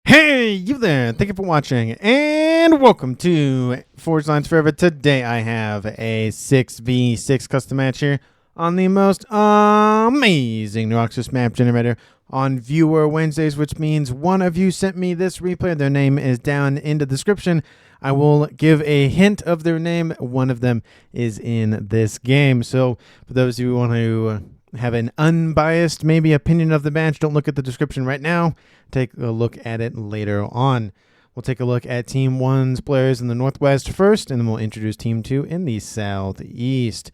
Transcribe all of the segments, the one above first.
Hey, you there. Thank you for watching, and welcome to Forge Lines Forever. Today I have a 6v6 custom match here on the most amazing Neuroxis map generator on Viewer Wednesdays, which means one of you sent me this replay. Their name is down in the description. I will give a hint of their name. One of them is in this game. So for those of you who want to have an unbiased maybe opinion of the match, don't look at the description right now. Take a look at it later on. We'll take a look at Team 1's players in the Northwest first, and then we'll introduce Team 2 in the Southeast.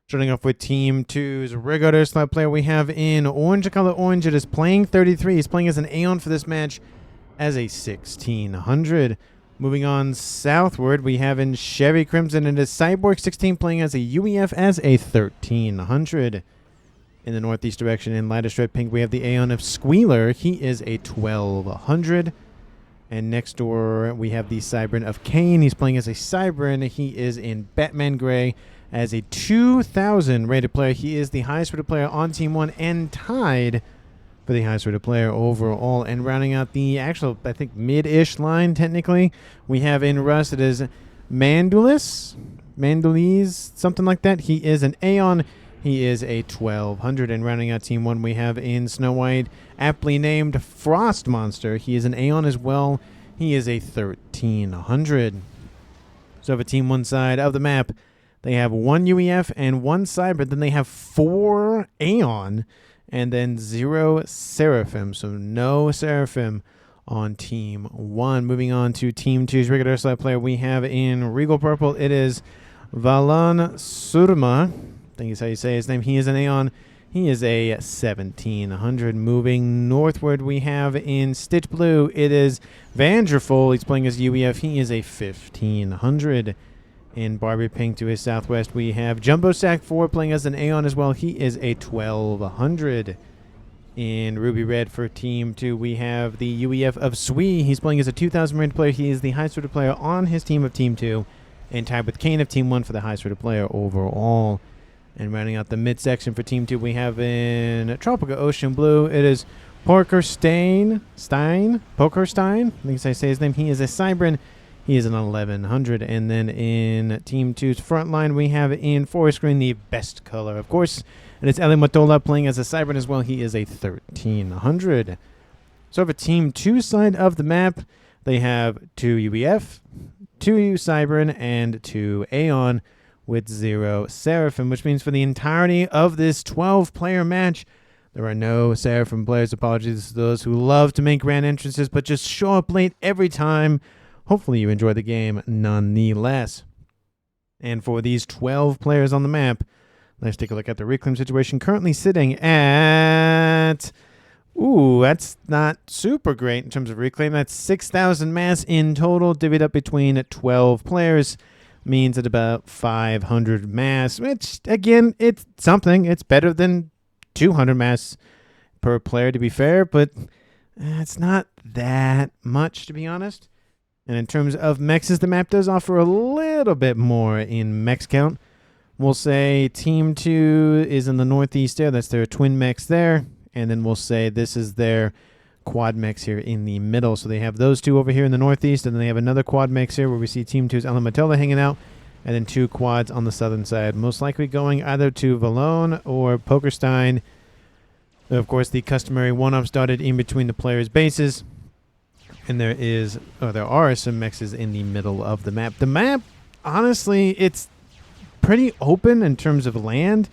Starting off with Team 2's Rigorder slot player we have in orange. Color orange. It is playing 33. He's playing as an Aeon for this match as a 1600. Moving on southward, we have in Chevy Crimson, it is Cyborg 16 playing as a UEF as a 1300. In the northeast direction, in lighter red pink, we have the Aeon of Squealer. He is a 1200. And next door, we have the Cybran of Kane. He's playing as a Cybran. He is in Batman Gray as a 2000 rated player. He is the highest rated player on Team 1 and tied for the highest rated player overall. And rounding out the actual, I think, mid-ish line, technically, we have in Rust, it is Mandulis, something like that. He is an Aeon. He is a 1200. And rounding out Team 1, we have in Snow White, aptly named Frost Monster. He is an Aeon as well. He is a 1300. So for Team 1 side of the map, they have one UEF and one Cyber. Then they have 4 Aeon and then 0 Seraphim. So no Seraphim on Team 1. Moving on to Team 2's regular side player, we have in Regal Purple, it is Valan Surma. I think is how you say his name. He is an Aeon. He is a 1700. Moving northward, we have in Stitch Blue, it is Vanderful. He's playing as UEF. He is a 1500. In Barbie Pink to his southwest, we have Jumbo Sack 4 playing as an Aeon as well. He is a 1200. In Ruby Red for Team 2, we have the UEF of Sui. He's playing as a 2000 rated player. He is the highest rated player on his team of Team 2, and tied with Kane of Team 1 for the highest rated player overall. And rounding out the midsection for Team 2, we have in Tropical Ocean Blue, it is Pokerstein. I think I say his name. He is a Cybran. He is an 1100. And then in Team 2's front line, we have in Forest Green the best color, of course. And it's Eli Matola playing as a Cybran as well. He is a 1300. So for Team 2 side of the map, they have 2 UEF, 2 Cybran, and 2 Aeon, with 0 Seraphim, which means for the entirety of this 12-player match, there are no Seraphim players. Apologies to those who love to make grand entrances, but just show up late every time. Hopefully you enjoy the game nonetheless. And for these 12 players on the map, let's take a look at the reclaim situation. Currently sitting at... Ooh, that's not super great in terms of reclaim. That's 6,000 mass in total, divvied up between 12 players. Means at about 500 mass, which, again, it's something. It's better than 200 mass per player, to be fair, but it's not that much, to be honest. And in terms of mexes, the map does offer a little bit more in mex count. We'll say Team 2 is in the northeast there. That's their twin mex there. And then we'll say this is their quad mechs here in the middle. So they have those 2 over here in the northeast, and then they have another quad mechs here where we see Team 2's Alamatola hanging out, and then 2 quads on the southern side, most likely going either to Valone or Pokerstein. Of course, the customary one-up started in between the players' bases, and there are some mexes in the middle of the map. The map, honestly, it's pretty open in terms of land,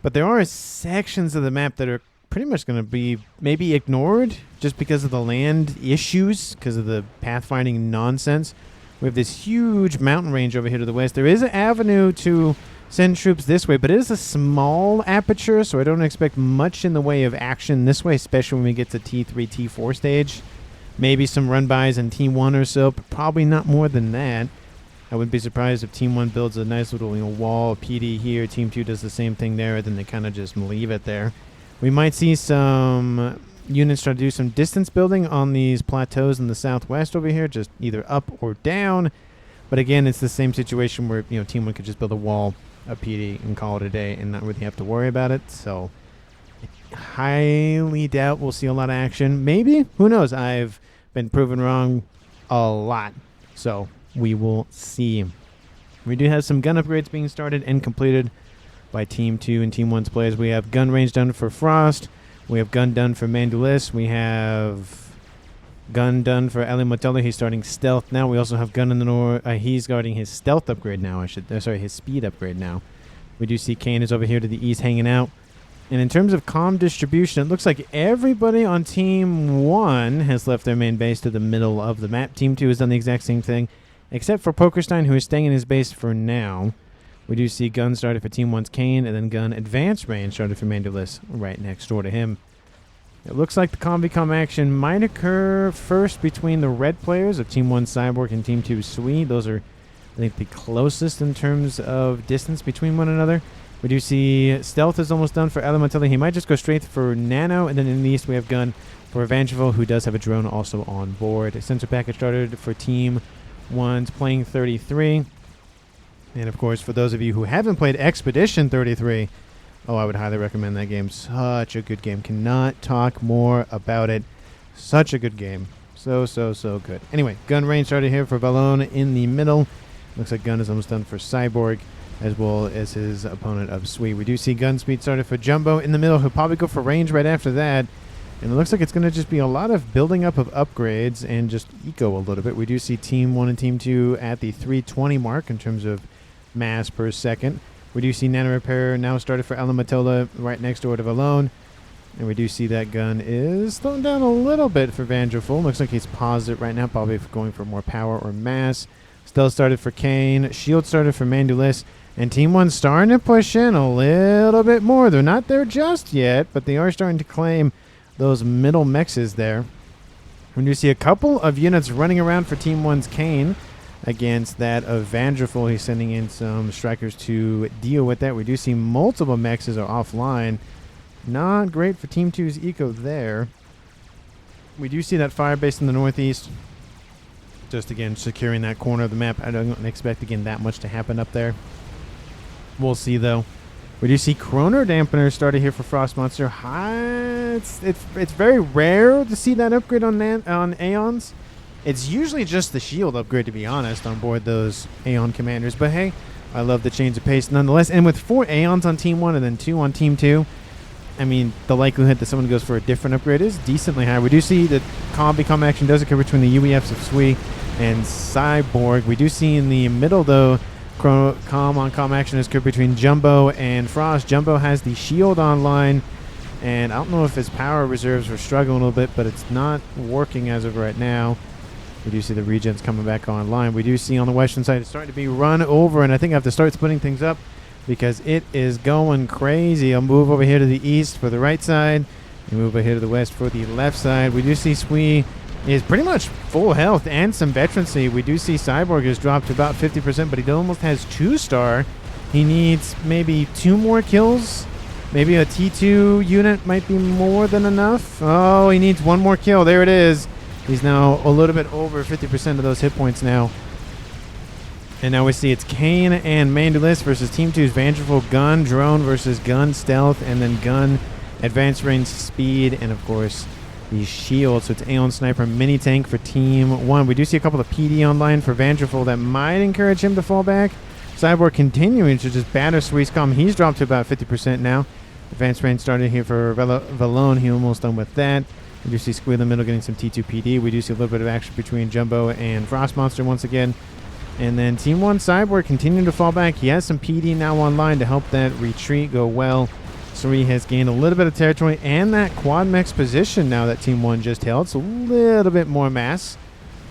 but there are sections of the map that are pretty much going to be maybe ignored just because of the land issues, because of the pathfinding nonsense. We have this huge mountain range over here to the west. There is an avenue to send troops this way, but it is a small aperture, so I don't expect much in the way of action this way, especially when we get to T3, T4 stage. Maybe some run-bys in Team 1 or so, but probably not more than that. I wouldn't be surprised if Team 1 builds a nice little wall PD here. Team 2 does the same thing there, then they kind of just leave it there. We might see some units try to do some distance building on these plateaus in the southwest over here, just either up or down. But again, it's the same situation where Team 1 could just build a wall, a PD, and call it a day and not really have to worry about it. So I highly doubt we'll see a lot of action. Maybe. Who knows? I've been proven wrong a lot. So we will see. We do have some gun upgrades being started and completed by Team 2 and Team 1's players. We have gun range done for Frost. We have gun done for Mandulis. We have gun done for Ali Motella. He's starting stealth now. We also have gun in the north. He's guarding his stealth upgrade now. His speed upgrade now. We do see Kane is over here to the east hanging out. And in terms of comm distribution, it looks like everybody on Team 1 has left their main base to the middle of the map. Team 2 has done the exact same thing, except for Pokerstein, who is staying in his base for now. We do see gun started for Team 1's Kane, and then gun advanced range started for Mandulis right next door to him. It looks like the comm action might occur first between the red players of Team 1 Cyborg and Team 2 Sui. Those are, I think, the closest in terms of distance between one another. We do see stealth is almost done for Elementality. He might just go straight for Nano, and then in the east we have gun for Evangelival, who does have a drone also on board. A sensor package started for Team 1's playing 33. And of course, for those of you who haven't played Expedition 33, I would highly recommend that game. Such a good game. Cannot talk more about it. Such a good game. So good. Anyway, gun range started here for Valone in the middle. Looks like gun is almost done for Cyborg, as well as his opponent of Sweet. We do see gun speed started for Jumbo in the middle. He'll probably go for range right after that. And it looks like it's going to just be a lot of building up of upgrades and just eco a little bit. We do see Team 1 and Team 2 at the 320 mark in terms of mass per second. We do see Nano Repair now started for Alamatola right next door to Valone. And we do see that gun is slowing down a little bit for Vanderful. Looks like he's paused it right now, probably going for more power or mass. Stealth started for Kane. Shield started for Mandulis. And Team 1 starting to push in a little bit more. They're not there just yet, but they are starting to claim those middle mexes there. We do see a couple of units running around for Team 1's Kane against that of Vanderful. He's sending in some strikers to deal with that. We do see multiple mexes are offline. Not great for Team 2's eco there. We do see that fire base in the northeast. Just again securing that corner of the map. I don't expect again that much to happen up there. We'll see though. We do see Chrono Dampener started here for Frost Monster. It's very rare to see that upgrade on Aeons. It's usually just the shield upgrade, to be honest, on board those Aeon commanders. But hey, I love the change of pace nonetheless. And with 4 Aeons on Team 1 and then 2 on Team 2, I mean, the likelihood that someone goes for a different upgrade is decently high. We do see that comm action does occur between the UEFs of Sui and Cyborg. We do see in the middle, though, comm action has occurred between Jumbo and Frost. Jumbo has the shield online, and I don't know if his power reserves are struggling a little bit, but it's not working as of right now. We do see the regens coming back online. We do see on the western side it's starting to be run over, and I think I have to start splitting things up because it is going crazy. I'll move over here to the east for the right side and move over here to the west for the left side. We do see Sui is pretty much full health and some veterancy. We do see Cyborg has dropped to about 50%, but he almost has 2-star. He needs maybe 2 more kills. Maybe a T2 unit might be more than enough. Oh, he needs 1 more kill. There it is. He's now a little bit over 50% of those hit points now. And now we see it's Kane and Mandulis versus Team 2's Vanderful Gun Drone versus Gun Stealth, and then Gun Advanced Range Speed, and of course the shield. So it's Aeon Sniper Mini Tank for Team 1. We do see a couple of PD online for Vanderful that might encourage him to fall back. Cyborg continuing to just batter Sui's comm. He's dropped to about 50% now. Advanced Range started here for Valone. He almost done with that. We do see Squeal in the middle getting some T2 PD. We do see a little bit of action between Jumbo and Frost Monster once again. And then Team 1 Cyborg continuing to fall back. He has some PD now online to help that retreat go well. Suri has gained a little bit of territory and that quad max position now that Team 1 just held. So a little bit more mass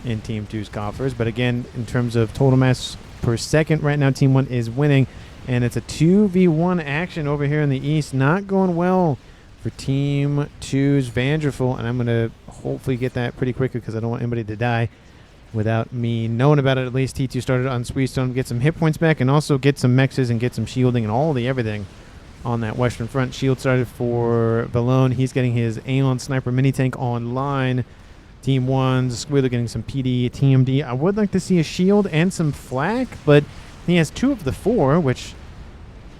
in Team 2's coffers. But again, in terms of total mass per second, right now Team 1 is winning. And it's a 2v1 action over here in the east. Not going well for Team 2's Vanderful. And I'm going to hopefully get that pretty quickly because I don't want anybody to die without me knowing about it. At least T2 started on Sweetstone, get some hit points back and also get some mexes and get some shielding and all the everything on that western front. Shield started for Valone. He's getting his Aeon Sniper Mini Tank online. Team 1's Squealer getting some PD, TMD. I would like to see a shield and some flak, but he has 2 of the 4, which,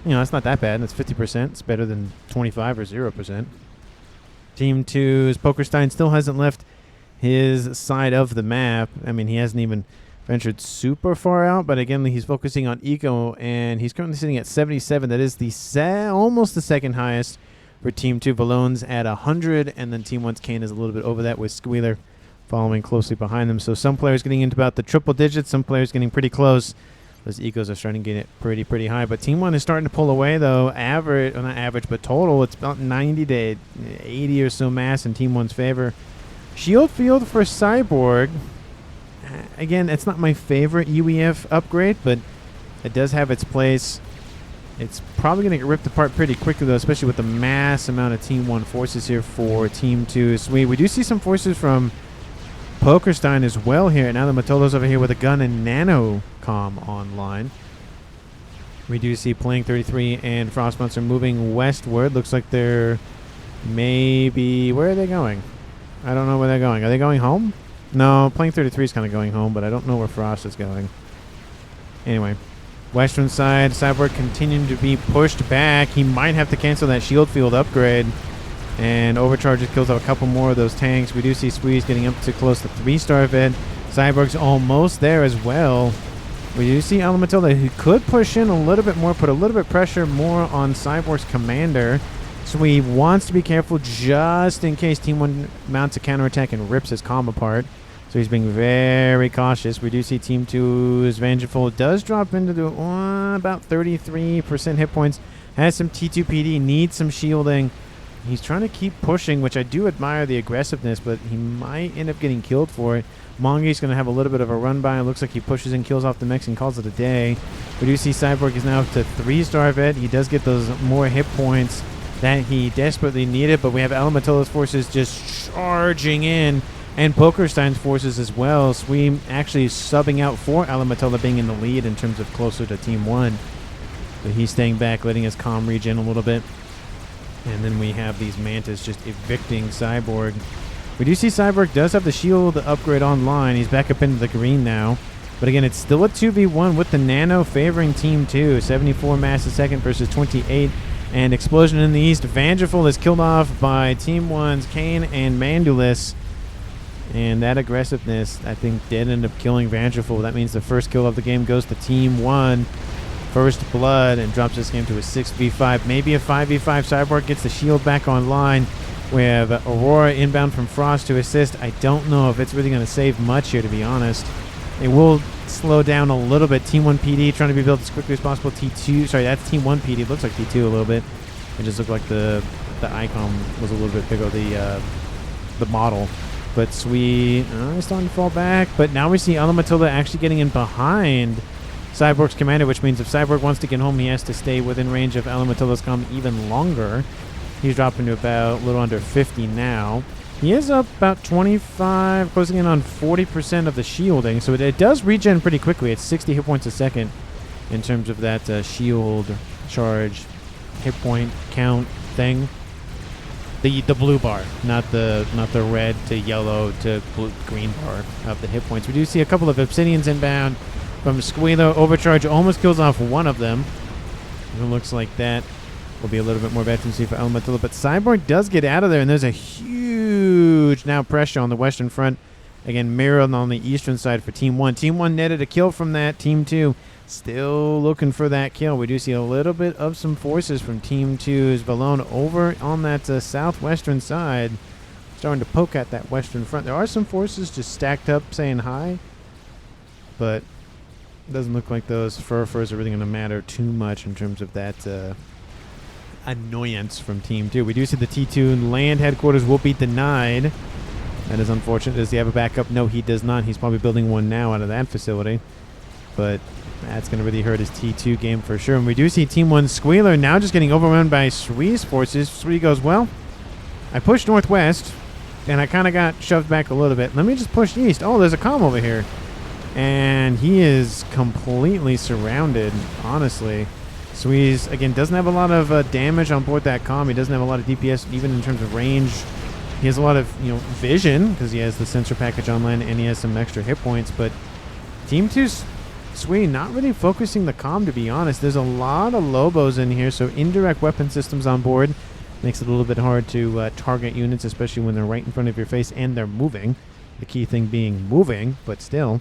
you know, that's not that bad. That's 50%. It's better than 25 or 0%. Team 2's Pokerstein still hasn't left his side of the map. I mean, he hasn't even ventured super far out, but again, he's focusing on eco, and he's currently sitting at 77. That is the almost the second highest for Team 2. Ballone's at 100, and then Team 1's Kane is a little bit over that, with Squealer following closely behind them. So some players getting into about the triple digits, some players getting pretty close. Those ecos are starting to get it pretty high. But Team 1 is starting to pull away, though. Average, well, not average, but total, it's about 90 to 80 or so mass in Team 1's favor. Shield field for Cyborg. Again, it's not my favorite UEF upgrade, but it does have its place. It's probably going to get ripped apart pretty quickly, though, especially with the mass amount of Team 1 forces here for Team 2. Sweet. We do see some forces from Pokerstein as well here. Now the Matolo's over here with a gun and Nanocom online. We do see Playing 33 and Frostmonster moving westward. Looks like they're maybe... Where are they going? I don't know where they're going. Are they going home? No, Playing 33 is kind of going home, but I don't know where Frost is going. Anyway, western side, Cyborg continuing to be pushed back. He might have to cancel that shield field upgrade. And Overcharges kills off a couple more of those tanks. We do see Squeeze getting up to close to 3-star vid. Cyborg's almost there as well. We do see Alamatilda, who could push in a little bit more, put a little bit pressure more on Cyborg's commander. So he wants to be careful just in case Team 1 mounts a counterattack and rips his comm apart. So he's being very cautious. We do see Team 2's Vengeful does drop into the, about 33% hit points. Has some T2 PD, needs some shielding. He's trying to keep pushing, which I do admire the aggressiveness, but he might end up getting killed for it. Mongi's going to have a little bit of a run by. It looks like he pushes and kills off the mechs and calls it a day. We do see Cyborg is now up to 3-star vet. He does get those more hit points that he desperately needed, but we have Alamatola's forces just charging in, and Pokerstein's forces as well. Sweem actually subbing out for Alamatola, being in the lead in terms of closer to Team 1. But he's staying back, letting his comm regen a little bit. And then we have these Mantas just evicting Cyborg. We do see Cyborg does have the shield upgrade online. He's back up into the green now. But again, it's still a 2v1 with the Nano favoring Team 2. 74 mass a second versus 28. And Explosion in the east. Vengeful is killed off by Team 1's Kane and Mandulus. And that aggressiveness, I think, did end up killing Vengeful. That means the first kill of the game goes to Team 1. First blood, and drops this game to a 6v5. Maybe a 5v5. Cyborg gets the shield back online. We have Aurora inbound from Frost to assist. I don't know if it's really going to save much here, to be honest. It will slow down a little bit. Team 1 PD trying to be built as quickly as possible. T2, sorry, that's Team 1 PD. It looks like T2 a little bit. It just looked like the icon was a little bit bigger, the model. But Sweet is starting to fall back. But now we see Alamatilda actually getting in behind Cyborg's commander, which means if Cyborg wants to get home, he has to stay within range of Alamatilda's comm even longer. He's dropping to about a little under 50 now. He is up about 25, closing in on 40% of the shielding, so it does regen pretty quickly. It's 60 hit points a second in terms of that shield charge hit point count thing. The blue bar, not the red to yellow to blue, green bar of the hit points. We do see a couple of Obsidians inbound from Squealer. Overcharge almost kills off one of them. It looks like that will be a little bit more veterancy for Elemental, but Cyborg does get out of there, and there's a huge now pressure on the western front. Again, mirrored on the eastern side for Team 1. Team 1 netted a kill from that. Team 2 still looking for that kill. We do see a little bit of some forces from Team 2's Valone over on that southwestern side, starting to poke at that western front. There are some forces just stacked up saying hi, but it doesn't look like those furs are really going to matter too much in terms of that annoyance from Team 2. We do see the T2 land headquarters will be denied. That is unfortunate. Does he have a backup? No, he does not. He's probably building one now out of that facility. But that's going to really hurt his T2 game for sure. And we do see Team 1 Squealer now just getting overrun by Swee's forces. Sweet goes, well, I pushed northwest, and I kind of got shoved back a little bit. Let me just push east. Oh, there's a comm over here. And he is completely surrounded, honestly. Sweeze, again, doesn't have a lot of damage on board that comm. He doesn't have a lot of DPS, even in terms of range. He has a lot of, vision, because he has the sensor package online, and he has some extra hit points. But Team 2's Sweet not really focusing the comm, to be honest. There's a lot of Lobos in here, so indirect weapon systems on board makes it a little bit hard to target units, especially when they're right in front of your face and they're moving. The key thing being moving, but still.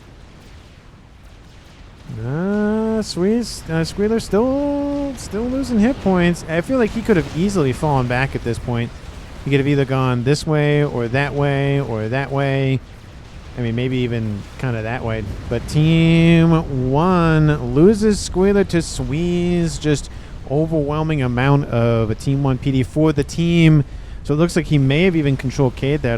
Squealer still losing hit points. I feel like he could have easily fallen back at this point. He could have either gone this way or that way or that way. I mean, maybe even kind of that way. But Team 1 loses Squealer to Squeeze. Just overwhelming amount of a Team 1 PD for the team. So it looks like he may have even controlled Cade there.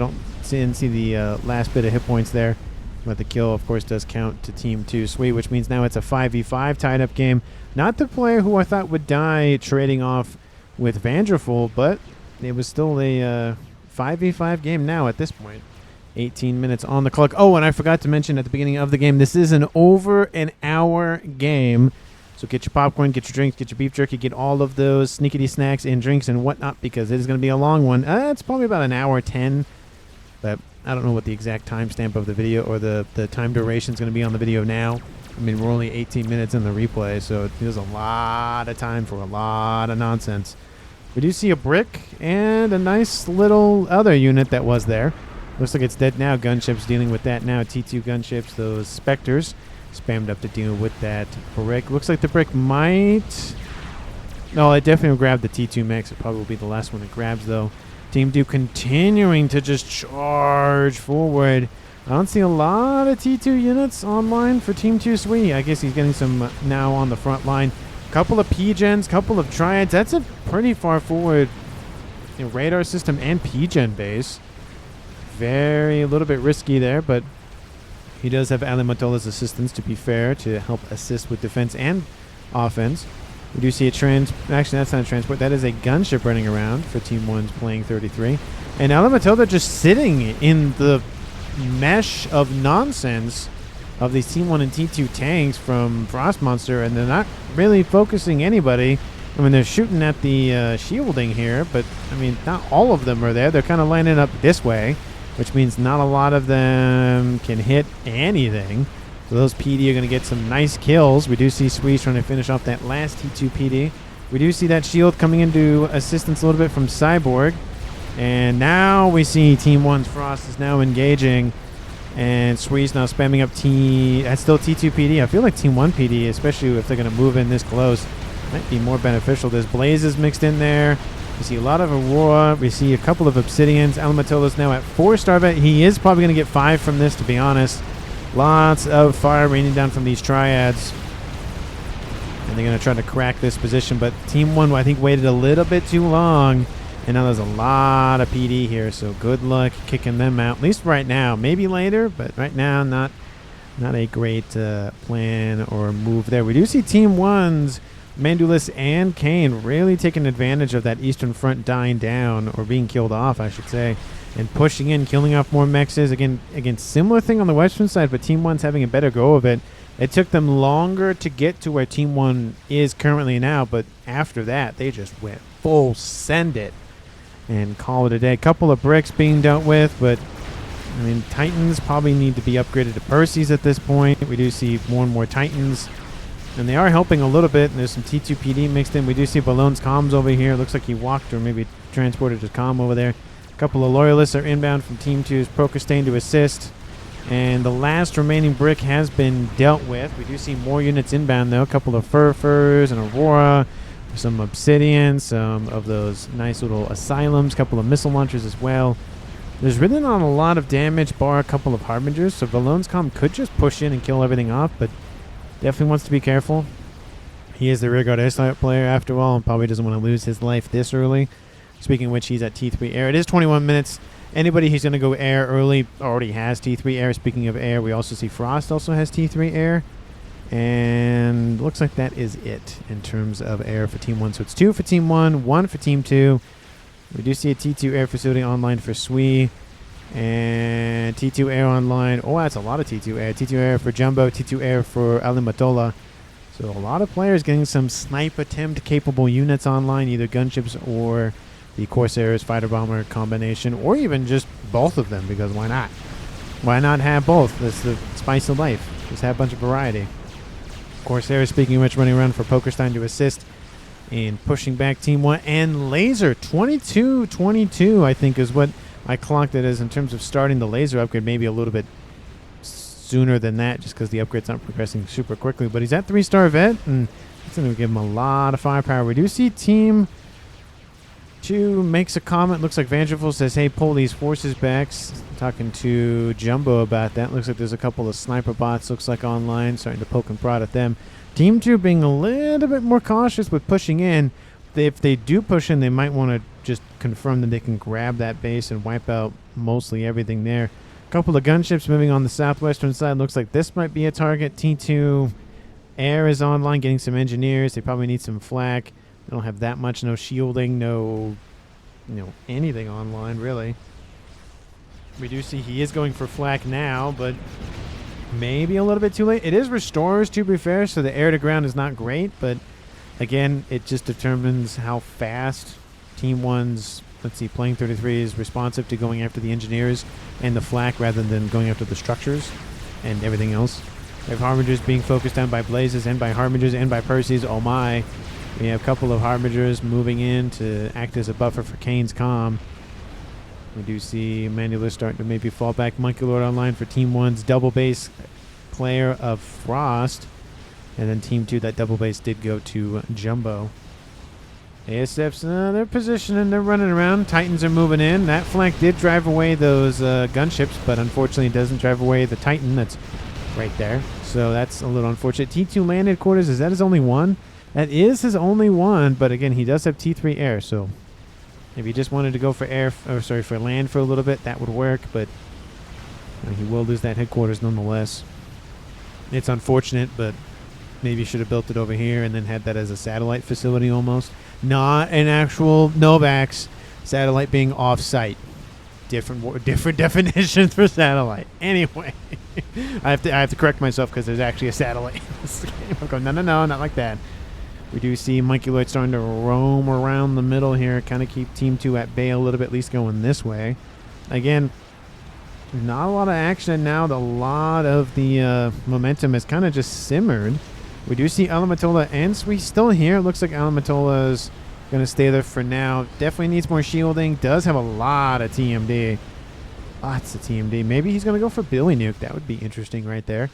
Didn't see the last bit of hit points there. But the kill, of course, does count to Team 2 Sweet, which means now it's a 5v5 tied-up game. Not the player who I thought would die trading off with Vanderful, but it was still a 5v5 game now at this point. 18 minutes on the clock. Oh, and I forgot to mention at the beginning of the game, this is an over an hour game. So get your popcorn, get your drinks, get your beef jerky, get all of those sneakity snacks and drinks and whatnot, because it is going to be a long one. It's probably about an hour 10, but I don't know what the exact timestamp of the video or the time duration is going to be on the video now. I mean, we're only 18 minutes in the replay, so there's a lot of time for a lot of nonsense. We do see a brick and a nice little other unit that was there. Looks like it's dead now. Gunships dealing with that now. T2 gunships, those Spectres, spammed up to deal with that brick. Looks like the brick might... No, it definitely will grab the T2 mechs. It probably will be the last one it grabs, though. Team 2 continuing to just charge forward. I don't see a lot of T2 units online for Team 2 Sweet. I guess he's getting some now on the front line. Couple of P-Gens, couple of Triads. That's a pretty far forward radar system and P-Gen base. A little bit risky there, but he does have Alimatola's assistance, to be fair, to help assist with defense and offense. We do see a actually that's not a transport, that is a gunship running around for Team 1's playing 33. And Alimatola just sitting in the mesh of nonsense of these Team 1 and T2 tanks from Frost Monster, and they're not really focusing anybody. I mean, they're shooting at the shielding here, but I mean, not all of them are there. They're kind of lining up this way, which means not a lot of them can hit anything. So those PD are going to get some nice kills. We do see Squeeze trying to finish off that last T2 PD. We do see that shield coming into assistance a little bit from Cyborg. And now we see Team 1's Frost is now engaging. And Squeeze now spamming up that's still T2 PD. I feel like Team 1 PD, especially if they're going to move in this close, might be more beneficial. There's Blazes mixed in there. We see a lot of Aurora. We see a couple of Obsidians. Alimatola's now at 4-star bet. He is probably going to get 5 from this, to be honest. Lots of fire raining down from these Triads. And they're going to try to crack this position. But Team 1, I think, waited a little bit too long. And now there's a lot of PD here. So good luck kicking them out. At least right now. Maybe later, but right now, not a great plan or move there. We do see Team 1's Mandulus and Kane really taking advantage of that Eastern Front dying down, or being killed off, I should say, and pushing in, killing off more mexes. Again, similar thing on the Western side, but Team 1's having a better go of it. It took them longer to get to where Team 1 is currently now, but after that, they just went full send it and call it a day. A couple of bricks being dealt with, but I mean, Titans probably need to be upgraded to Percy's at this point. We do see more and more Titans. And they are helping a little bit, and there's some T2 PD mixed in. We do see Ballone's comms over here. Looks like he walked or maybe transported his comm over there. A couple of Loyalists are inbound from Team 2's Procastain to assist. And the last remaining brick has been dealt with. We do see more units inbound, though. A couple of Furs and Aurora. Some Obsidian, some of those nice little Asylums. A couple of missile launchers as well. There's really not a lot of damage, bar a couple of Harbingers. So Ballone's comm could just push in and kill everything off, but definitely wants to be careful. He is the rearguard airstrike player after all, and probably doesn't want to lose his life this early. Speaking of which, he's at T3 air. It is 21 minutes. Anybody who's going to go air early already has T3 air. Speaking of air, we also see Frost also has T3 air. And looks like that is it in terms of air for Team 1. So it's 2 for Team 1, 1 for Team 2. We do see a T2 air facility online for Swee. And T2 air online. Oh, that's a lot of T2 air. T2 air for Jumbo. T2 air for Alimatola. So a lot of players getting some snipe attempt capable units online, either gunships or the Corsairs fighter bomber combination, or even just both of them, because why not? Why not have both? That's the spice of life. Just have a bunch of variety. Corsairs, speaking of which, running around for Pokerstein to assist in pushing back Team 1. And Laser, 22-22, I think, is what I clocked it as in terms of starting the laser upgrade maybe a little bit sooner than that, just because the upgrade's not progressing super quickly. But he's at 3-star vet, and it's going to give him a lot of firepower. We do see Team 2 makes a comment. Looks like Vanderful says, hey, pull these forces back. Talking to Jumbo about that. Looks like there's a couple of sniper bots, looks like online, starting to poke and prod at them. Team 2 being a little bit more cautious with pushing in. If they do push in, they might want to just confirm that they can grab that base and wipe out mostly everything there. A couple of gunships moving on the southwestern side. Looks like this might be a target. T2 Air is online, getting some engineers. They probably need some flak. They don't have that much. No shielding, no anything online, really. We do see he is going for flak now, but maybe a little bit too late. It is restorers, to be fair, so the air to ground is not great, but again, it just determines how fast Team 1's, let's see, playing 33 is responsive to going after the engineers and the flak rather than going after the structures and everything else. We have Harbingers being focused on by Blazes and by Harbingers and by Percy's. Oh my. We have a couple of Harbingers moving in to act as a buffer for Kane's comm. We do see Mandula starting to maybe fall back. Monkey Lord online for Team 1's double base player of Frost. And then Team 2, that double base did go to Jumbo. ASF's, they're positioning, they're running around. Titans are moving in. That flank did drive away those gunships, but unfortunately it doesn't drive away the Titan that's right there. So that's a little unfortunate. T2 landed quarters, is that his only one? That is his only one, but again, he does have T3 air, so if he just wanted to go for for land for a little bit, that would work, but he will lose that headquarters nonetheless. It's unfortunate, but maybe should have built it over here and then had that as a satellite facility almost. Not an actual Novax satellite being off-site. Different definitions for satellite. Anyway, I have to correct myself because there's actually a satellite in this game. I'm going, no, not like that. We do see Monkey Lloyd starting to roam around the middle here, kind of keep Team 2 at bay a little bit, at least going this way. Again, not a lot of action now. A lot of the momentum has kind of just simmered. We do see Alamatola and Sweet still here. It looks like Alamatola's going to stay there for now. Definitely needs more shielding. Does have a lot of TMD. Lots of TMD. Maybe he's going to go for Billy Nuke. That would be interesting right there.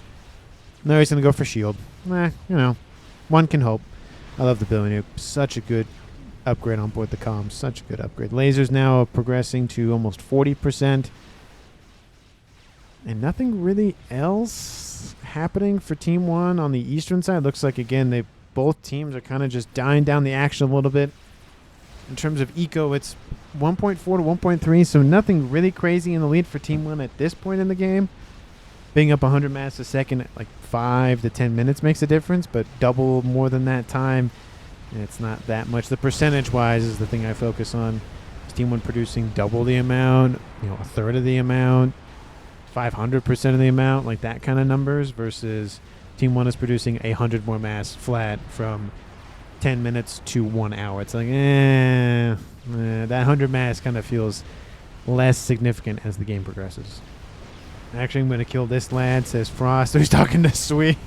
No, he's going to go for shield. One can hope. I love the Billy Nuke. Such a good upgrade on board the comms. Such a good upgrade. Lasers now progressing to almost 40%. And nothing really else happening for Team 1 on the eastern side. Looks like, again, both teams are kind of just dying down the action a little bit. In terms of eco, it's 1.4 to 1.3, so nothing really crazy in the lead for Team 1 at this point in the game. Being up 100 mass a second at like 5 to 10 minutes makes a difference, but double more than that time, it's not that much. The percentage-wise is the thing I focus on. Is Team 1 producing double the amount, a third of the amount, 500% of the amount, like that kind of numbers, versus Team 1 is producing 100 more mass flat from 10 minutes to 1 hour. It's like, that 100 mass kind of feels less significant as the game progresses. Actually, I'm going to kill this lad, says Frost. So he's talking to Sweet.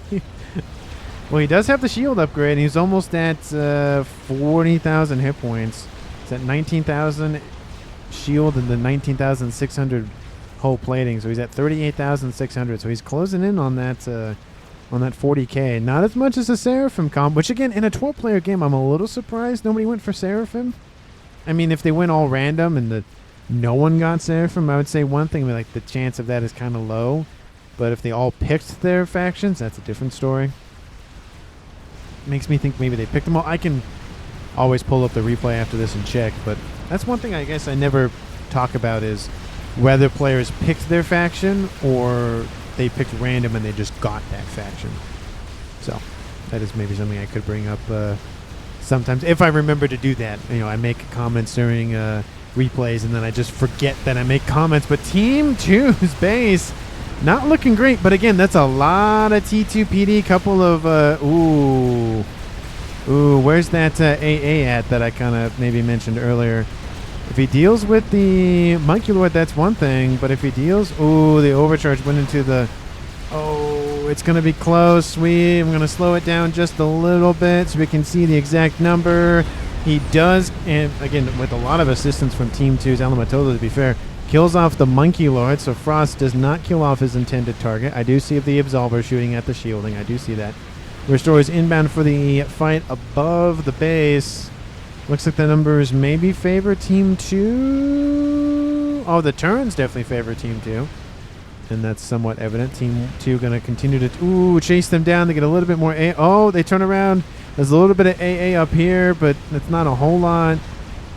Well, he does have the shield upgrade. He's almost at 40,000 hit points. It's at 19,000 shield and then 19,600 hull plating. So he's at 38,600. So he's closing in on that 40K. Not as much as a Seraphim comp, which again, in a 12-player game, I'm a little surprised nobody went for Seraphim. I mean, if they went all random and no one got Seraphim, I would say one thing, like the chance of that is kind of low. But if they all picked their factions, that's a different story. Makes me think maybe they picked them all. I can always pull up the replay after this and check, but that's one thing I guess I never talk about is whether players picked their faction or they picked random and they just got that faction. So that is maybe something I could bring up sometimes if I remember to do that. I make comments during replays and then I just forget that I make comments. But Team 2's base not looking great, but again, that's a lot of T2 PD. Couple of where's that AA at that I kind of maybe mentioned earlier? If he deals with the Monkey Lord, that's one thing, but if he deals, the overcharge went into the, it's going to be close. Sweet. I'm going to slow it down just a little bit so we can see the exact number. He does, and again, with a lot of assistance from Team 2's Alamatola, to be fair, Kills off the Monkey Lord, so Frost does not kill off his intended target. I do see the Absolver shooting at the shielding. I do see that. Restores inbound for the fight above the base. Looks like the numbers maybe favor Team 2. Oh, the turns definitely favor Team 2. And that's somewhat evident. Team 2 going to continue to chase them down. They get a little bit more A. Oh, they turn around. There's a little bit of AA up here, but it's not a whole lot.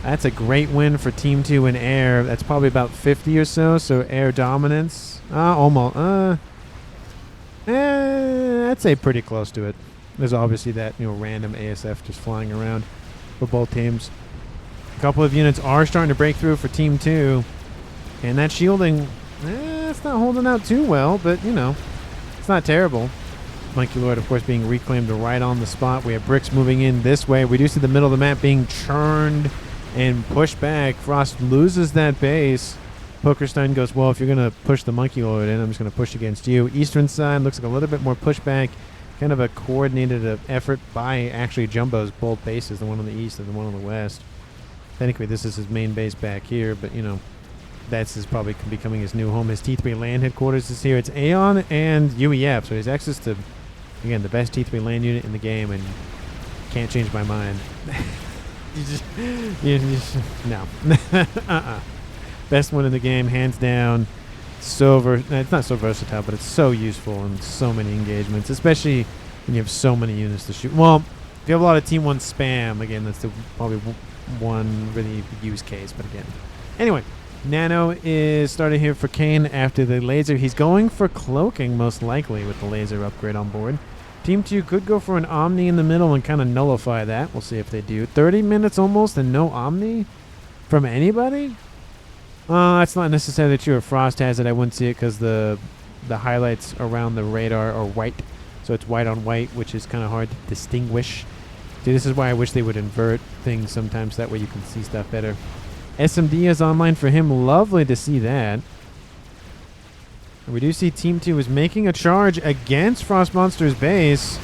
That's a great win for Team 2 in air. That's probably about 50 or so. So air dominance. Almost. I'd say pretty close to it. There's obviously that random ASF just flying around for both teams. A couple of units are starting to break through for Team 2. And that shielding, it's not holding out too well, but it's not terrible. Monkey Lord, of course, being reclaimed right on the spot. We have bricks moving in this way. We do see the middle of the map being churned and pushed back. Frost loses that base. Pokerstein goes, well, if you're going to push the Monkey Lord in, I'm just going to push against you. Eastern side looks like a little bit more pushback. Kind of a coordinated effort by actually Jumbo's both bases, the one on the east and the one on the west. Technically, this is his main base back here, but, that's his probably becoming his new home. His T3 land headquarters is here. It's Aeon and UEF, so he has access to, again, the best T3 land unit in the game, and can't change my mind. No. Best one in the game, hands down. It's not so versatile, but it's so useful in so many engagements, especially when you have so many units to shoot. Well, if you have a lot of Team 1 spam, again, that's probably one really use case, but again. Anyway, Nano is starting here for Kane after the laser. He's going for cloaking, most likely, with the laser upgrade on board. Team 2 could go for an Omni in the middle and kind of nullify that. We'll see if they do. 30 minutes almost and no Omni from anybody? That's not necessarily true. If Frost has it, I wouldn't see it because the highlights around the radar are white. So it's white on white, which is kind of hard to distinguish. See, this is why I wish they would invert things sometimes. That way you can see stuff better. SMD is online for him. Lovely to see that. We do see Team 2 is making a charge against Frost Monster's base.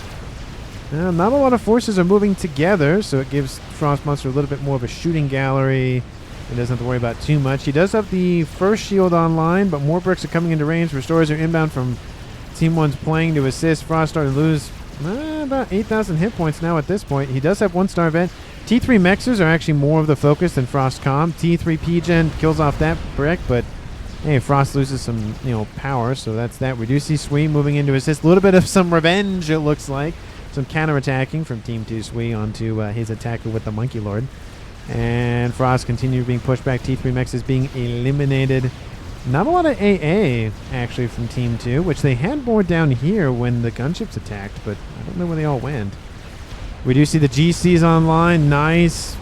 Not a lot of forces are moving together, so it gives Frost Monster a little bit more of a shooting gallery. He doesn't have to worry about too much. He does have the first shield online, but more bricks are coming into range. Restorers are inbound from Team 1's playing to assist. Frost starting to lose about 8,000 hit points now at this point. He does have 1-star event. T3 Mexers are actually more of the focus than Frost Com. T3 P-Gen kills off that brick, but hey, Frost loses some, power, so that's that. We do see Sui moving into assist. A little bit of some revenge, it looks like. Some counterattacking from Team 2 Sui onto his attacker with the Monkey Lord. And Frost continues being pushed back. T3 Mex is being eliminated. Not a lot of AA, actually, from Team 2, which they had more down here when the gunships attacked, but I don't know where they all went. We do see the GCs online. Nice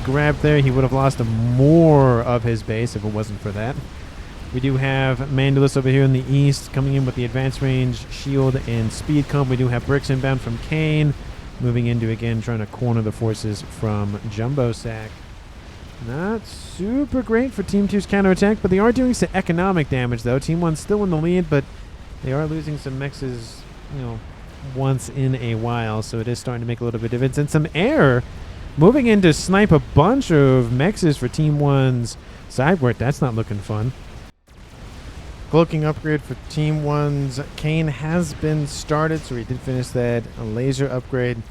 grab there. He would have lost more of his base if it wasn't for that. We do have Mandalus over here in the east coming in with the advanced range shield and speed comp. We do have bricks inbound from Kane. Moving into, again, trying to corner the forces from Jumbo Sack. Not super great for Team 2's counterattack, but they are doing some economic damage, though. Team 1's still in the lead, but they are losing some mexes, once in a while, so it is starting to make a little bit of difference. And some air moving in to snipe a bunch of mexes for Team 1's sideboard. That's not looking fun. Cloaking upgrade for Team 1's Kane has been started, so he did finish that laser upgrade.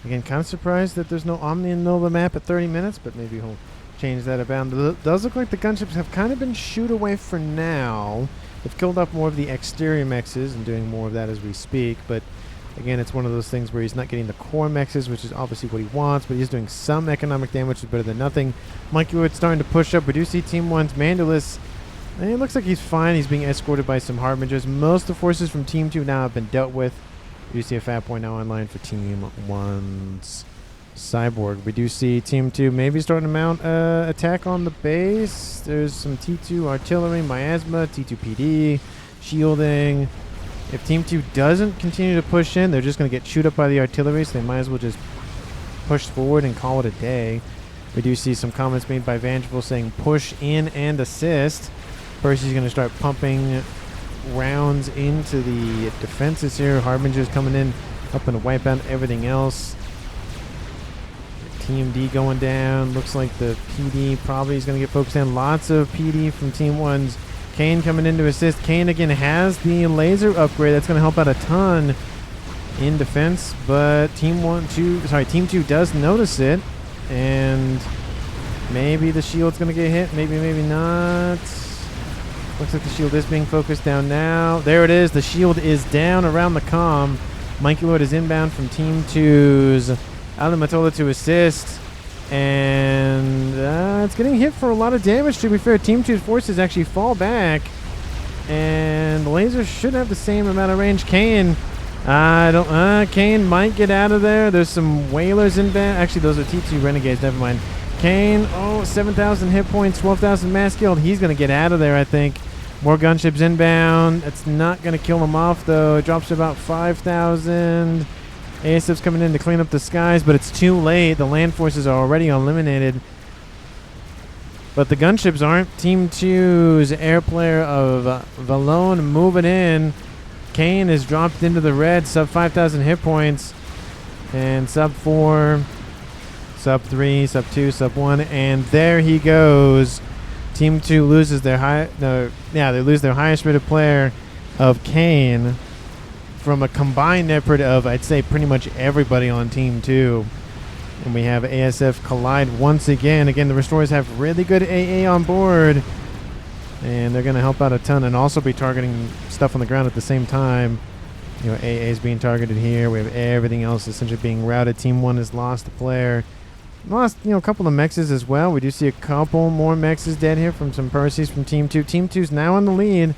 Again, kind of surprised that there's no Omni in the middle of the map at 30 minutes, but maybe he'll change that about. It does look like the gunships have kind of been shooed away for now. They've killed off more of the exterior mexes and doing more of that as we speak, but again, it's one of those things where he's not getting the core mexes, which is obviously what he wants, but he's doing some economic damage, which is better than nothing. Monkey Lord's starting to push up. We do see Team 1's Mandalus. It looks like he's fine. He's being escorted by some Harbingers. Most of the forces from Team 2 now have been dealt with. We do see a FAF point now online for Team 1's Cyborg. We do see Team 2 maybe starting to mount attack on the base. There's some T2 artillery, miasma, T2 PD, shielding. If Team 2 doesn't continue to push in, they're just going to get chewed up by the artillery, so they might as well just push forward and call it a day. We do see some comments made by Vangeful saying push in and assist. Percy's going to start pumping rounds into the defenses here. Harbinger's coming in, helping to wipe out everything else. TMD going down. Looks like the PD probably is going to get focused down. Lots of PD from Team 1's. Kane coming in to assist. Kane again has the laser upgrade. That's going to help out a ton in defense. But Team 2 does notice it. And maybe the shield's going to get hit. Maybe not. Looks like the shield is being focused down now. There it is. The shield is down around the comm. Mikey Lord is inbound from Team 2's Alimatola to assist. And it's getting hit for a lot of damage, to be fair. Team 2's forces actually fall back. And the laser should have the same amount of range. Kane, Kane might get out of there. There's some whalers inbound. Actually, those are T2 Renegades. Never mind. Kane, 7,000 hit points, 12,000 mass killed. He's going to get out of there, I think. More gunships inbound. It's not going to kill him off, though. It drops to about 5,000. ASF's coming in to clean up the skies, but it's too late. The land forces are already eliminated. But the gunships aren't. Team 2's air player of Valone moving in. Kane is dropped into the red, sub 5,000 hit points. And sub 4, sub 3, sub 2, sub 1. And there he goes. Team 2 loses their they lose their highest rated player of Kane from a combined effort of, I'd say, pretty much everybody on Team 2. And we have ASF collide once again. Again, the Restorers have really good AA on board. And they're going to help out a ton and also be targeting stuff on the ground at the same time. You know, AA is being targeted here. We have everything else essentially being routed. Team 1 has lost a player. Lost, a couple of mexes as well. We do see a couple more mexes dead here from some Percies from Team 2. Team 2's now in the lead,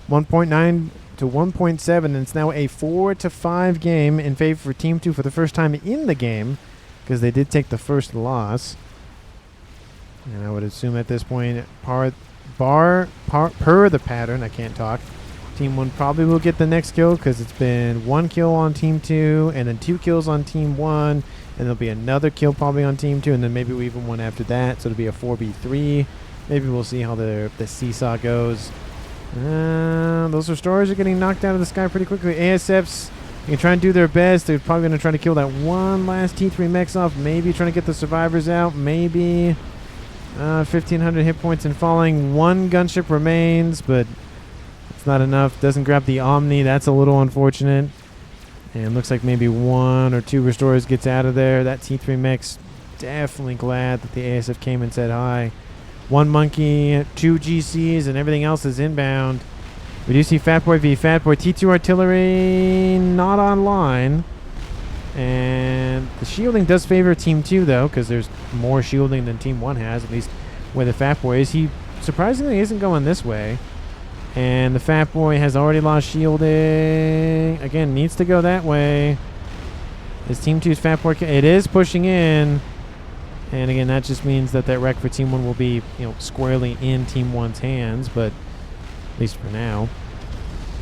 1.9 to 1.7, and it's now a 4-5 game in favor for Team 2 for the first time in the game, because they did take the first loss. And I would assume at this point, per the pattern, I can't talk, Team 1 probably will get the next kill, because it's been 1 kill on Team 2, and then 2 kills on Team 1, and there'll be another kill probably on Team 2, and then maybe even one after that, so it'll be a 4v3. Maybe we'll see how the seesaw goes. Those Restorers are getting knocked out of the sky pretty quickly. ASFs can try and do their best. They're probably going to try to kill that one last T3 mechs off. Maybe trying to get the survivors out. Maybe 1,500 hit points and falling. One gunship remains, but it's not enough. Doesn't grab the Omni. That's a little unfortunate. And looks like maybe 1 or 2 Restorers gets out of there. That T3 mech's definitely glad that the ASF came and said hi. 1 monkey, 2 GCs, and everything else is inbound. We do see Fatboy v Fatboy. T2 artillery not online. And the shielding does favor Team 2, though, because there's more shielding than Team 1 has, at least where the Fatboy is. He surprisingly isn't going this way. And the Fatboy has already lost shielding. Again, needs to go that way. Is Team 2's Fatboy? It is pushing in. And again, that just means that that wreck for Team 1 will be, squarely in Team 1's hands, but at least for now.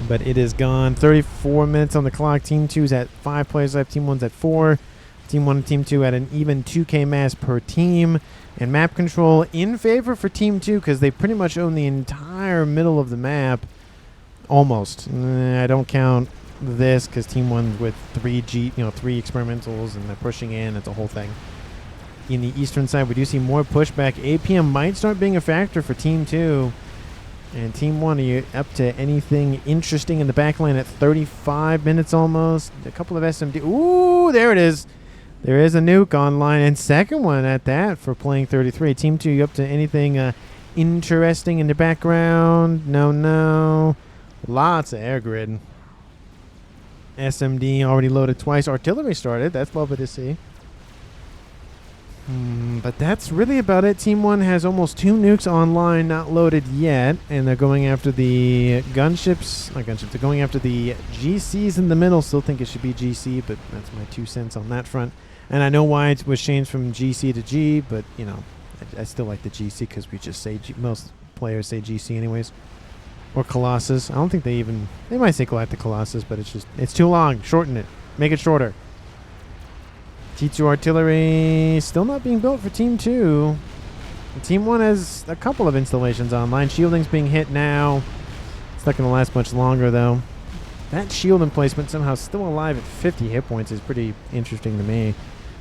But it is gone. 34 minutes on the clock. Team 2's at 5 players left. Team 1's at 4. Team 1 and Team 2 at an even 2k mass per team. And map control in favor for Team 2 because they pretty much own the entire middle of the map. Almost. I don't count this because Team 1 with 3 experimentals and they're pushing in. It's a whole thing. In the eastern side, we do see more pushback. APM might start being a factor for Team 2. And Team 1, are you up to anything interesting in the backline at 35 minutes almost? A couple of SMD. Ooh, there it is. There is a nuke online, and second one at that for playing 33. Team 2, you up to anything interesting in the background? No. Lots of air grid. SMD already loaded twice. Artillery started. That's lovely to see. But that's really about it. Team 1 has almost 2 nukes online, not loaded yet, and they're going after the gunships. Not gunships. They're going after the GCs in the middle. Still think it should be GC, but that's my 2 cents on that front. And I know why it was changed from GC to G, but I still like the GC because we just say most players say GC anyways. Or Colossus. I don't think they might say Galactic Colossus, but it's too long. Shorten it. Make it shorter. T2 artillery still not being built for Team 2. Team 1 has a couple of installations online. Shielding's being hit now. It's not going to last much longer, though. That shield emplacement somehow still alive at 50 hit points is pretty interesting to me.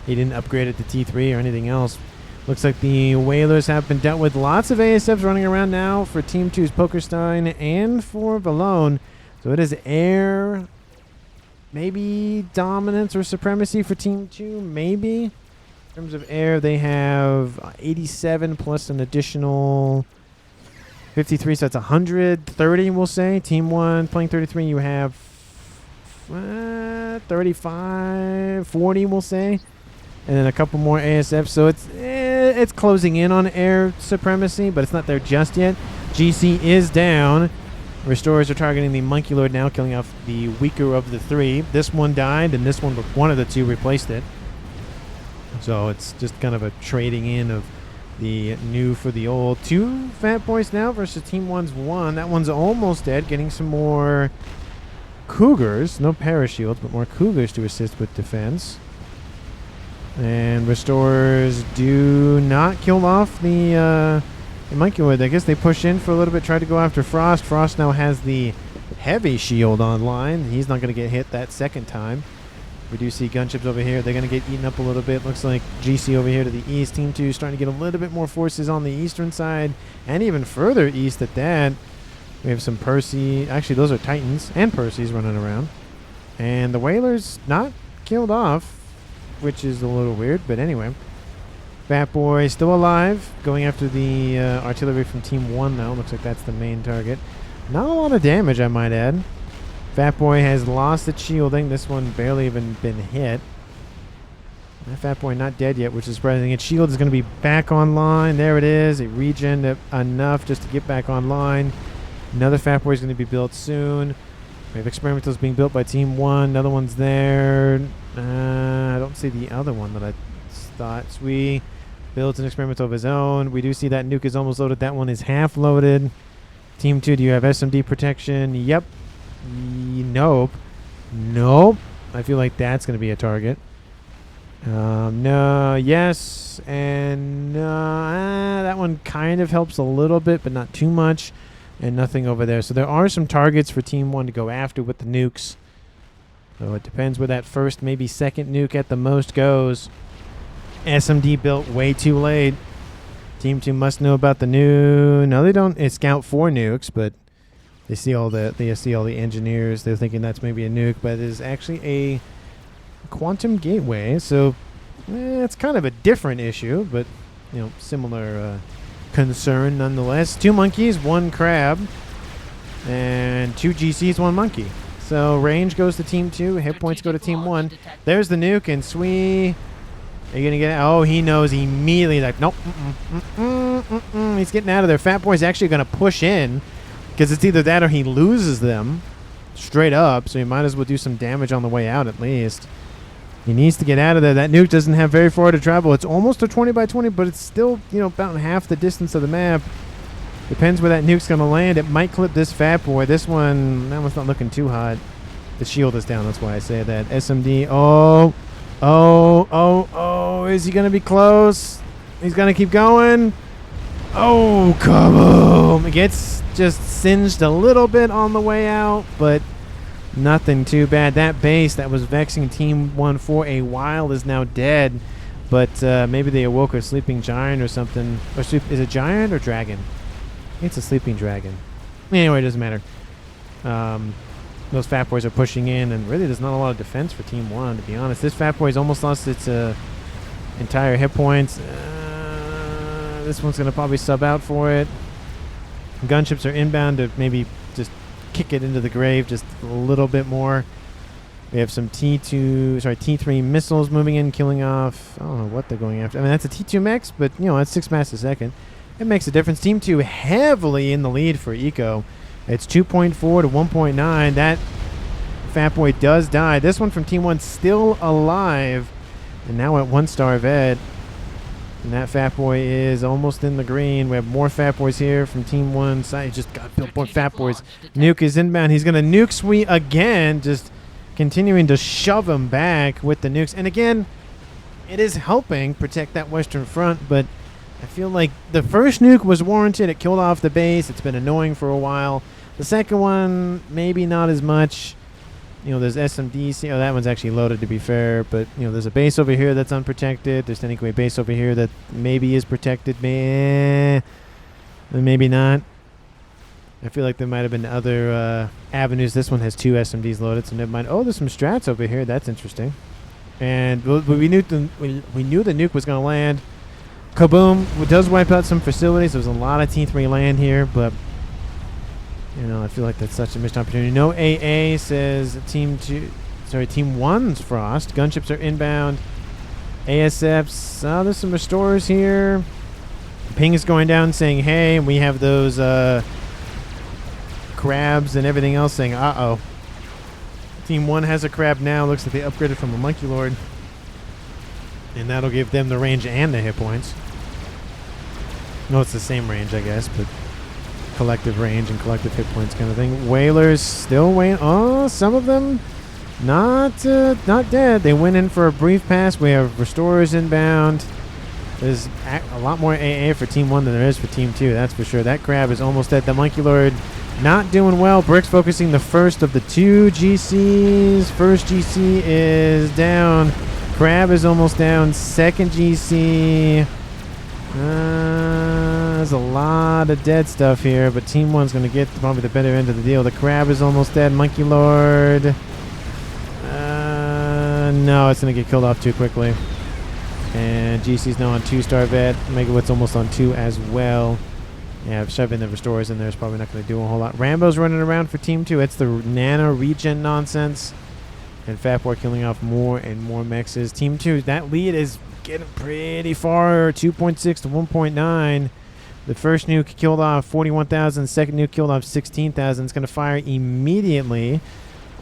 he didn't upgrade it to T3 or anything else. Looks like the Whalers have been dealt with. Lots of ASFs running around now for Team 2's Pokerstein and for Valone. So it is air, maybe dominance or supremacy for Team 2, maybe. In terms of air, they have 87 plus an additional 53, so that's 130, we'll say. Team 1 playing 33, you have 35, 40, we'll say. And then a couple more ASFs, so it's closing in on air supremacy, but it's not there just yet. GC is down. Restorers are targeting the Monkey Lord now, killing off the weaker of the three. This one died, and this one of the two replaced it. So it's just kind of a trading in of the new for the old. 2 Fat Boys now versus Team 1's 1. That one's almost dead, getting some more Cougars. No Parashields, but more Cougars to assist with defense. And Restorers do not kill off the Monkey Lord. I guess they push in for a little bit, try to go after Frost. Frost now has the heavy shield online. He's not going to get hit that second time. We do see gunships over here. They're going to get eaten up a little bit. Looks like GC over here to the east. Team 2 is starting to get a little bit more forces on the eastern side and even further east at that. We have some Percy. Actually, those are Titans and Percys running around. And the Whalers not killed off, which is a little weird. But anyway, Fat Boy still alive. Going after the artillery from Team 1 now. Looks like that's the main target. Not a lot of damage, I might add. Fat Boy has lost its shielding. This one barely even been hit. That Fat Boy not dead yet, which is surprising. Its shield is going to be back online. There it is. It regened enough just to get back online. Another Fat Boy is going to be built soon. We have experimentals being built by Team 1. Another one's there. I don't see the other one that I thought. Sui builds an experimental of his own. We do see that Nuke is almost loaded. That one is half loaded. Team 2, do you have SMD protection? Yep. Nope. Nope. I feel like that's going to be a target. No. Yes. And that one kind of helps a little bit, but not too much. And nothing over there. So there are some targets for Team 1 to go after with the nukes. So it depends where that first, maybe second nuke at the most goes. SMD built way too late. Team 2 must know about the new. No, they don't. It's scout 4 nukes, but they see all the engineers. They're thinking that's maybe a nuke, but it is actually a quantum gateway. So it's kind of a different issue, but similar concern nonetheless. 2 monkeys, 1 crab, and 2 GCs, 1 monkey. So range goes to Team 2. Hit points go to Team 1. There's the nuke, and Sui. Are you going to get it? Oh, he knows immediately. Like, nope. He's getting out of there. Fat Boy's actually going to push in because it's either that or he loses them straight up. So he might as well do some damage on the way out at least. He needs to get out of there. That nuke doesn't have very far to travel. It's almost a 20 by 20, but it's still, about half the distance of the map. Depends where that nuke's going to land. It might clip this Fat Boy. This one, that one's not looking too hot. The shield is down. That's why I say that. SMD. Oh. Is he going to be close? He's going to keep going. Oh, kaboom. It gets just singed a little bit on the way out, but nothing too bad. That base that was vexing Team 1 for a while is now dead, but maybe they awoke a sleeping giant or something. Or is it giant or dragon? I think it's a sleeping dragon. Anyway, it doesn't matter. Those Fat Boys are pushing in, and really there's not a lot of defense for Team 1, to be honest. This Fat Boy's almost lost its entire hit points. This one's going to probably sub out for it. Gunships are inbound to maybe just kick it into the grave just a little bit more. We have some T3 missiles moving in, killing off. I don't know what they're going after. I mean, that's a T2 mech, but, that's 6 mass a second. It makes a difference. Team 2 heavily in the lead for Eco. It's 2.4 to 1.9. That Fat Boy does die. This one from Team 1 still alive. And now at 1 star vet. And that Fat Boy is almost in the green. We have more Fat Boys here from Team 1 side. Just got built more Fat Boys. Nuke is inbound. He's going to nuke Sui again. Just continuing to shove him back with the nukes. And again, it is helping protect that western front, but I feel like the first nuke was warranted. It killed off the base. It's been annoying for a while. The second one, maybe not as much. You know, there's SMDs. Oh, that one's actually loaded, to be fair. But, you know, there's a base over here that's unprotected. There's technically a base over here that maybe is protected. Maybe not. I feel like there might have been other avenues. This one has 2 SMDs loaded, so never mind. Oh, there's some strats over here. That's interesting. And we knew the nuke was going to land. Kaboom. It does wipe out some facilities. There's a lot of T3 land here, but... You know, I feel like that's such a missed opportunity. No AA says Team 1's Frost. Gunships are inbound. ASFs. Oh, there's some restorers here. Ping is going down saying, hey, and we have those crabs and everything else saying, uh-oh. Team 1 has a crab now. Looks like they upgraded from a Monkey Lord. And that'll give them the range and the hit points. No, it's the same range, I guess, but... collective range and collective hit points kind of thing. Whalers still waiting. Oh, some of them not dead. They went in for a brief pass. We have restorers inbound. There's a lot more AA for Team 1 than there is for Team 2, that's for sure. That crab is almost dead. The Monkey Lord not doing well. Brick's focusing the first of the 2 GCs. First GC is down. Crab is almost down. Second GC... there's a lot of dead stuff here, but Team 1's going to get probably the better end of the deal. The crab is almost dead. Monkey Lord. No, it's going to get killed off too quickly. And GC's now on 2-star vet. Megawit's almost on 2 as well. Yeah, shoving the restorers in there is probably not going to do a whole lot. Rambo's running around for Team 2. It's the nano regen nonsense. And Fat Boy killing off more and more mexes. Team 2, that lead is getting pretty far. 2.6 to 1.9. The first nuke killed off 41,000. Second nuke killed off 16,000. It's going to fire immediately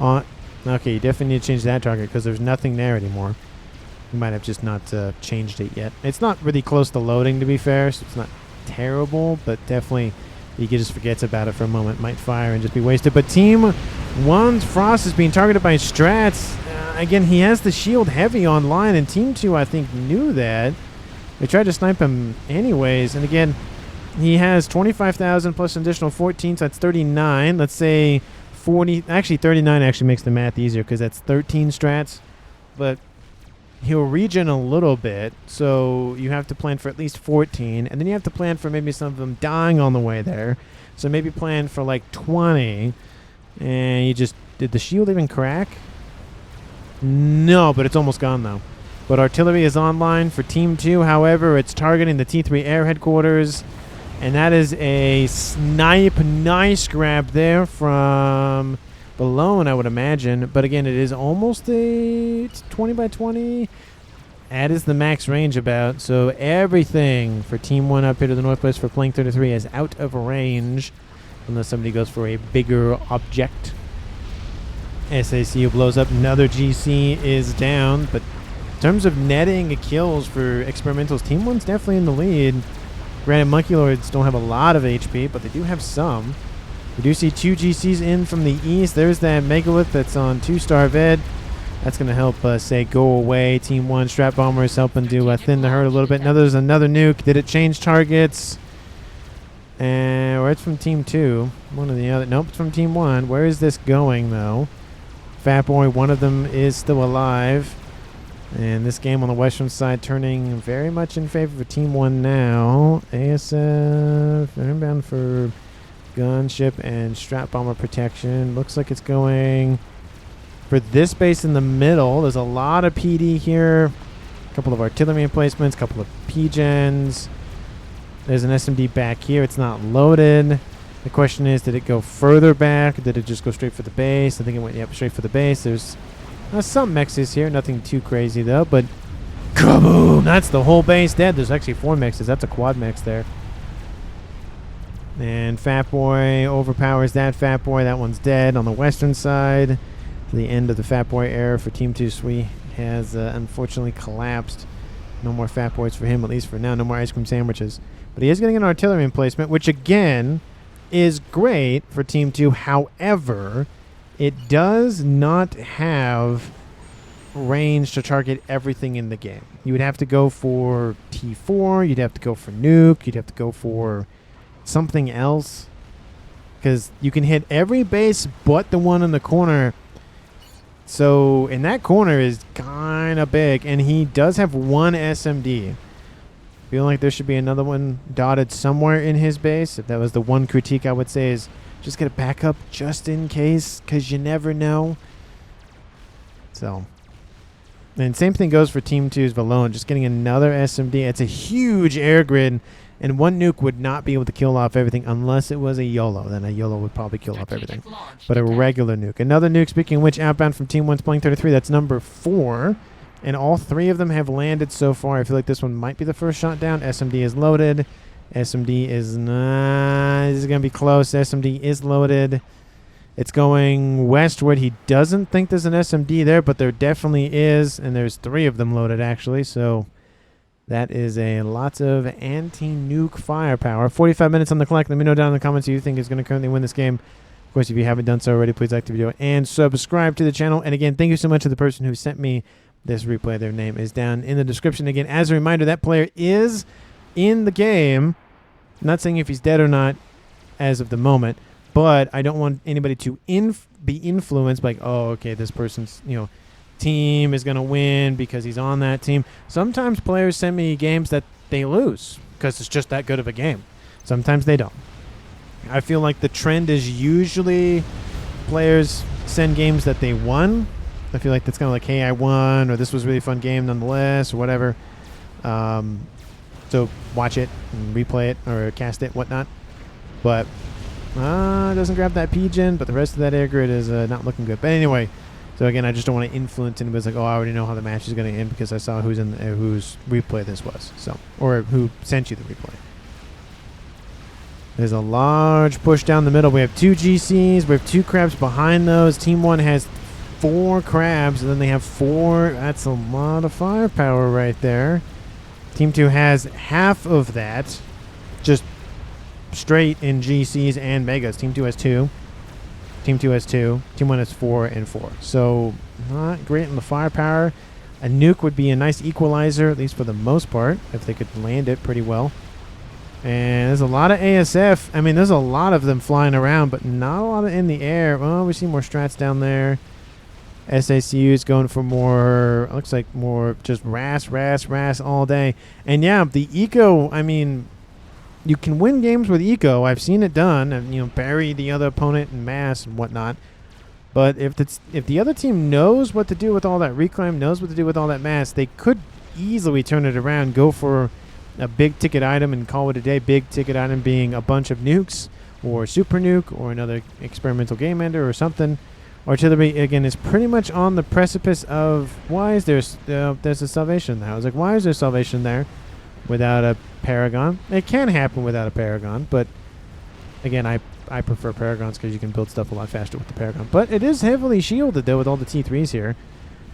on... Okay, you definitely need to change that target because there's nothing there anymore. You might have just not changed it yet. It's not really close to loading, to be fair, so it's not terrible, but definitely you can just forget about it for a moment. Might fire and just be wasted. But Team 1's Frost is being targeted by strats. Again, he has the shield heavy online, and Team 2, I think, knew that. They tried to snipe him anyways, and again... He has 25,000 plus an additional 14, so that's 39. Let's say 40. Actually, 39 actually makes the math easier because that's 13 strats. But he'll regen a little bit, so you have to plan for at least 14. And then you have to plan for maybe some of them dying on the way there. So maybe plan for like 20. And you just... Did the shield even crack? No, but it's almost gone though. But artillery is online for Team 2. However, it's targeting the T3 air headquarters. And that is a snipe. Nice grab there from Balone, I would imagine. But again, it is almost a 20 by 20. That is the max range about. So everything for Team 1 up here to the northwest for Plank 33 is out of range. Unless somebody goes for a bigger object. SACU blows up. Another GC is down. But in terms of netting kills for Experimentals, Team 1's definitely in the lead. Granted, Monkey Lords don't have a lot of HP, but they do have some. We do see 2 GCs in from the east. There's that Megalith that's on 2-star vet. That's going to help say go away. Team 1 Strat Bomber is helping to thin the herd a little bit. Now there's another nuke. Did it change targets? Or it's from Team 2. One or the other. Nope, it's from Team 1. Where is this going, though? Fat Boy, one of them is still alive. And this game on the western side turning very much in favor for Team 1 now. ASF, inbound for gunship and Strat Bomber protection. Looks like it's going for this base in the middle. There's a lot of PD here. A couple of artillery emplacements, a couple of P-gens. There's an SMD back here. It's not loaded. The question is, did it go further back? Or did it just go straight for the base? I think it went straight for the base. There's some mexes here, nothing too crazy though, but kaboom! That's the whole base dead. There's actually 4 mexes. That's a quad mex there. And Fat Boy overpowers that Fat Boy. That one's dead on the western side. The end of the Fat Boy era for Team 2 Sweet has unfortunately collapsed. No more Fat Boys for him, at least for now. No more ice cream sandwiches. But he is getting an artillery emplacement, which again is great for Team 2. However, it does not have range to target everything in the game. You would have to go for T4, you'd have to go for Nuke, you'd have to go for something else. Because you can hit every base but the one in the corner So, and that corner is kind of big, and he does have one SMD. Feel like there should be another one dotted somewhere in his base. If that was the one critique I would say, is just get a backup just in case, because you never know. So, and same thing goes for Team 2's Valone. Just getting another SMD. It's a huge air grid, and one nuke would not be able to kill off everything unless it was a YOLO. Then a YOLO would probably kill off everything. But a regular nuke. Another nuke, speaking of which, outbound from Team 1's playing 33. That's number 4. And all 3 of them have landed so far. I feel like this one might be the first shot down. SMD is loaded. SMD is not. This is going to be close. SMD is loaded. It's going westward. He doesn't think there's an SMD there, but there definitely is. And there's 3 of them loaded, actually. So that is a lots of anti-nuke firepower. 45 minutes on the clock. Let me know down in the comments who you think is going to currently win this game. Of course, if you haven't done so already, please like the video and subscribe to the channel. And again, thank you so much to the person who sent me this replay. Their name is down in the description. Again, as a reminder, that player is in the game. I'm not saying if he's dead or not as of the moment, but I don't want anybody to be influenced by, like, oh, okay, this person's, team is going to win because he's on that team. Sometimes players send me games that they lose because it's just that good of a game. Sometimes they don't. I feel like the trend is usually players send games that they won. I feel like that's kind of like, hey, I won, or this was a really fun game nonetheless, or whatever. So watch it and replay it or cast it, whatnot. But it doesn't grab that P-Gen, but the rest of that air grid is not looking good. But anyway, so again, I just don't want to influence anybody's like, oh, I already know how the match is going to end because I saw whose replay this was. So, or who sent you the replay. There's a large push down the middle. We have 2 GCs. We have 2 crabs behind those. Team 1 has 4 crabs, and then they have 4. That's a lot of firepower right there. Team 2 has half of that, just straight in GCs and Megas. Team 2 has 2. Team 2 has 2. Team 1 has 4 and 4. So not great in the firepower. A nuke would be a nice equalizer, at least for the most part, if they could land it pretty well. And there's a lot of ASF. I mean, there's a lot of them flying around, but not a lot of in the air. Well, we see more strats down there. SACUs going for more, looks like more just RAS all day. And yeah, the eco, I mean, you can win games with eco. I've seen it done, and bury the other opponent in mass and whatnot. But if the other team knows what to do with all that reclaim, knows what to do with all that mass, they could easily turn it around, go for a big ticket item and call it a day. Big ticket item being a bunch of nukes or super nuke or another experimental game ender or something. Artillery, again, is pretty much on the precipice of, why is there's a salvation there? I was like, why is there salvation there without a Paragon? It can happen without a Paragon, but again, I prefer Paragons because you can build stuff a lot faster with the Paragon. But it is heavily shielded, though, with all the T3s here.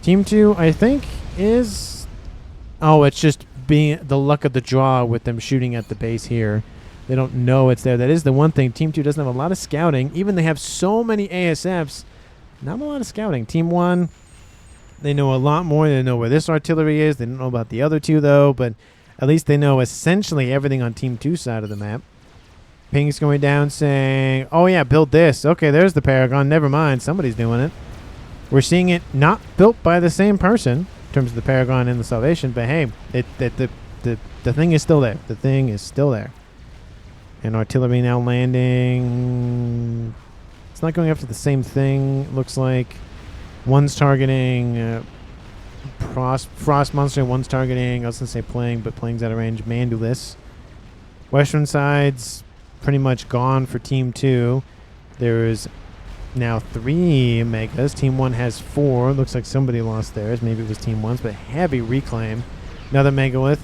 Team 2, I think, is... Oh, it's just being the luck of the draw with them shooting at the base here. They don't know it's there. That is the one thing. Team 2 doesn't have a lot of scouting. Even they have so many ASFs, not a lot of scouting. Team 1, they know a lot more. They know where this artillery is. They don't know about the other 2, though, but at least they know essentially everything on Team 2's side of the map. Ping's going down saying, oh, yeah, build this. Okay, there's the Paragon. Never mind. Somebody's doing it. We're seeing it not built by the same person in terms of the Paragon and the Salvation, but hey, the thing is still there. The thing is still there. And artillery now landing. It's not going after the same thing, looks like. One's targeting Frost Monster, one's targeting, I was going to say Playing, but Playing's out of range. Mandulus. Western side's pretty much gone for Team 2. There's now 3 Megas. Team 1 has 4. Looks like somebody lost theirs. Maybe it was Team 1's, but heavy reclaim. Another Megalith.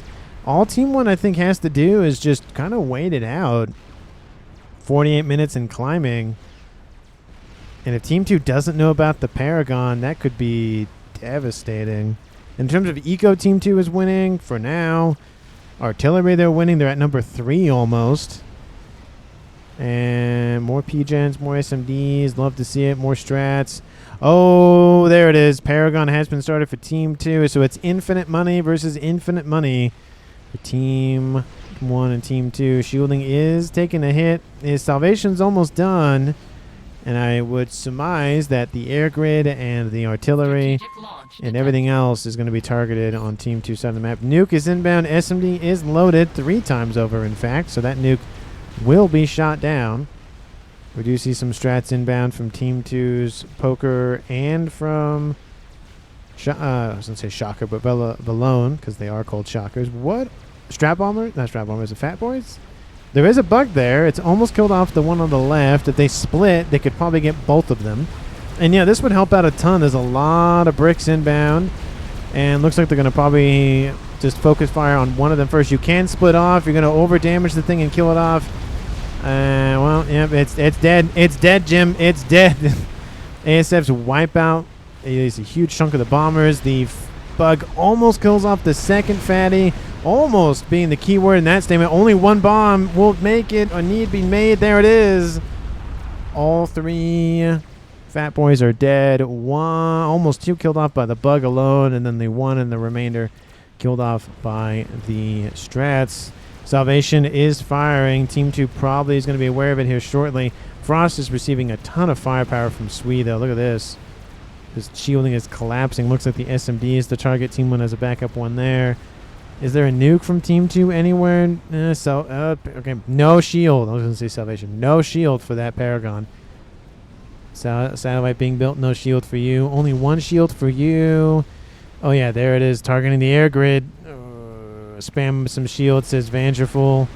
All Team 1, I think, has to do is just kind of wait it out. 48 minutes in climbing. And if Team 2 doesn't know about the Paragon, that could be devastating. In terms of eco, Team 2 is winning for now. Artillery, they're winning. They're at number 3 almost. And more P-Gens, more SMDs. Love to see it. More strats. Oh, there it is. Paragon has been started for Team 2. So it's infinite money versus infinite money for Team 1 and Team 2. Shielding is taking a hit. His Salvation's almost done. And I would surmise that the air grid and the artillery and everything else is going to be targeted on Team 2 side of the map. Nuke is inbound. SMD is loaded 3 times over, in fact. So that nuke will be shot down. We do see some strats inbound from Team 2's Poker and from... I was going to say Shocker, but Valone, because they are called Shockers. What? Strap Bomber? Not Strap Bombers, the Fat Boys? There is a bug there. It's almost killed off the one on the left. If they split, they could probably get both of them. And yeah, this would help out a ton. There's a lot of bricks inbound. And looks like they're going to probably just focus fire on one of them first. You can split off. You're going to over-damage the thing and kill it off. Well, yeah, it's dead. It's dead, Jim. It's dead. ASF's wipeout is a huge chunk of the bombers. The bug almost kills off the second fatty. Almost being the key word in that statement. Only one bomb will make it or need be made. There it is. All 3 Fat Boys are dead. Almost 2 killed off by the bug alone. And then the 1 and the remainder killed off by the strats. Salvation is firing. Team 2 probably is going to be aware of it here shortly. Frost is receiving a ton of firepower from Swede, though. Look at this. His shielding is collapsing. Looks like the SMD is the target. Team 1 has a backup one there. Is there a nuke from Team 2 anywhere? Okay, no shield. I was going to say Salvation. No shield for that Paragon. Satellite being built. No shield for you. Only 1 shield for you. Oh, yeah, there it is. Targeting the air grid. Spam some shield, says Vanderful.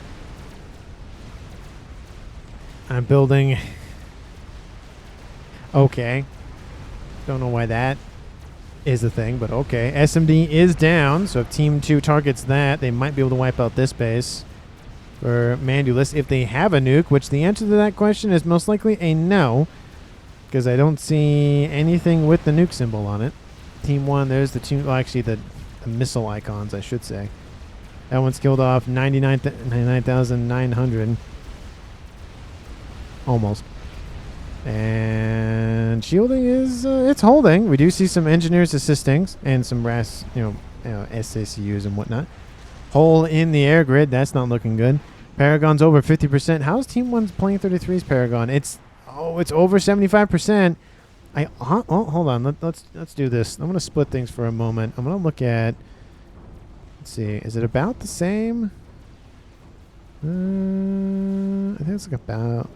I'm building. Okay. Don't know why that is a thing, but okay. SMD is down, so if Team 2 targets that, they might be able to wipe out this base for Mandulus if they have a nuke, which the answer to that question is most likely a no, because I don't see anything with the nuke symbol on it. Team 1, there's the two, well, actually the missile icons, I should say. That one's killed off 99,900. Almost. And shielding is it's holding. We do see some engineers assisting and some RAS, SACUs and whatnot. Hole in the air grid. That's not looking good. Paragon's over 50%. How's Team 1's playing 33's Paragon? It's over 75%. Hold on. Let's do this. I'm gonna split things for a moment. I'm gonna look at. Let's see. Is it about the same? I think it's like about.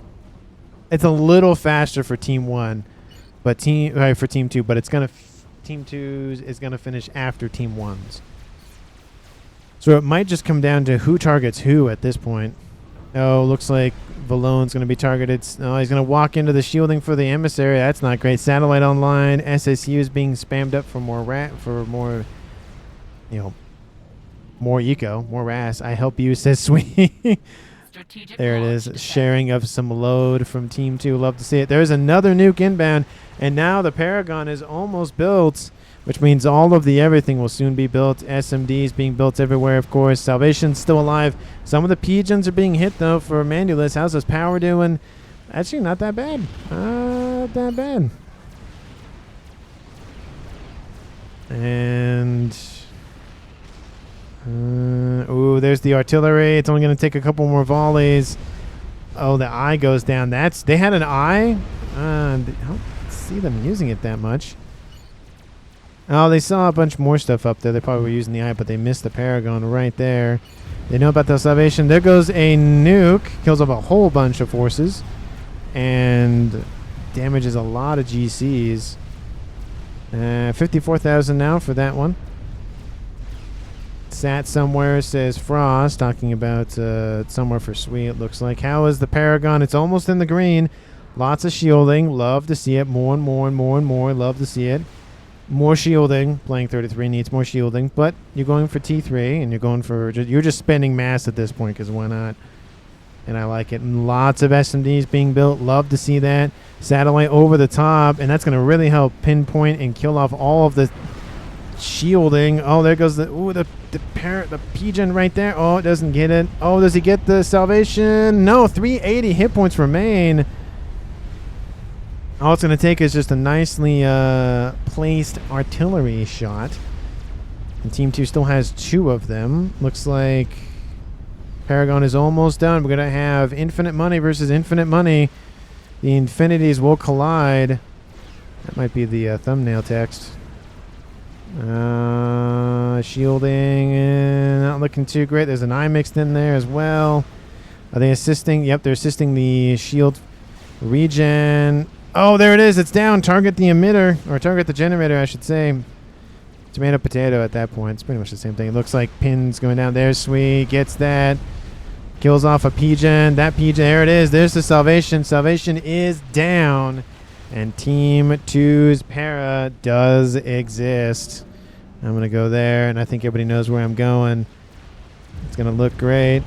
It's a little faster for Team 1, but for Team 2, but it's gonna Team 2's is gonna finish after Team 1's. So it might just come down to who targets who at this point. Oh, looks like Valone's gonna be targeted. Oh, he's gonna walk into the shielding for the emissary. That's not great. Satellite online. SSU is being spammed up for more more eco, more RAS. I help you, says Sweet. There it is. Sharing of some load from Team 2. Love to see it. There's another nuke inbound, and now the Paragon is almost built, which means all of the everything will soon be built. SMDs being built everywhere, of course. Salvation's still alive. Some of the pigeons are being hit, though, for Mandulus. How's his power doing? Actually, not that bad. Not that bad. And... ooh, there's the artillery. It's only going to take a couple more volleys. Oh, the eye goes down. They had an eye. I don't see them using it that much. Oh, they saw a bunch more stuff up there. They probably were using the eye, but they missed the Paragon right there. They know about the Salvation. There goes a nuke. Kills off a whole bunch of forces. And damages a lot of GCs. 54,000 now for that one. Sat somewhere, says Frost, talking about somewhere for Sweet, it looks like. How is the Paragon? It's almost in the green. Lots of shielding. Love to see it. More and more and more and more. Love to see it. More shielding. Playing 33 needs more shielding. But you're going for T3, and you're just spending mass at this point, because why not? And I like it. And lots of SMDs being built. Love to see that. Satellite over the top, and that's going to really help pinpoint and kill off all of the shielding. Oh, there goes the pigeon right there. Oh, it doesn't get it. Oh, does he get the Salvation? No, 380 hit points remain. All it's going to take is just a nicely placed artillery shot. And Team 2 still has 2 of them. Looks like Paragon is almost done. We're going to have infinite money versus infinite money. The infinities will collide. That might be the thumbnail text. Shielding, not looking too great. There's an eye mixed in there as well. Are they assisting? Yep, they're assisting the shield regen. Oh, there it is. It's down. Target the emitter, or target the generator, I should say. Tomato, potato at that point. It's pretty much the same thing. It looks like pins going down there. Sweet. Gets that. Kills off a P-gen. That P-gen, there it is. There's the Salvation. Salvation is down. And Team 2's para does exist. I'm going to go there, and I think everybody knows where I'm going. It's going to look great.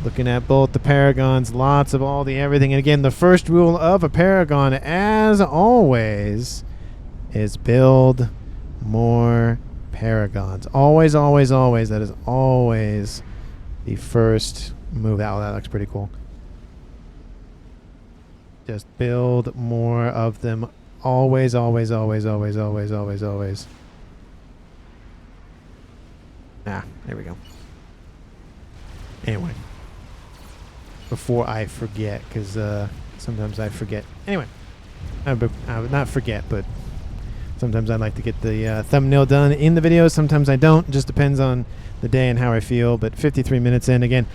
Looking at both the Paragons, lots of all the everything. And again, the first rule of a Paragon, as always, is build more Paragons. Always, always, always. That is always the first move. Oh, that looks pretty cool. Just build more of them. Always, always, always, always, always, always, always. Ah, there we go. Anyway. Before I forget, because sometimes I forget. Anyway. I would not forget, but sometimes I like to get the thumbnail done in the video. Sometimes I don't. It just depends on the day and how I feel. But 53 minutes in, again,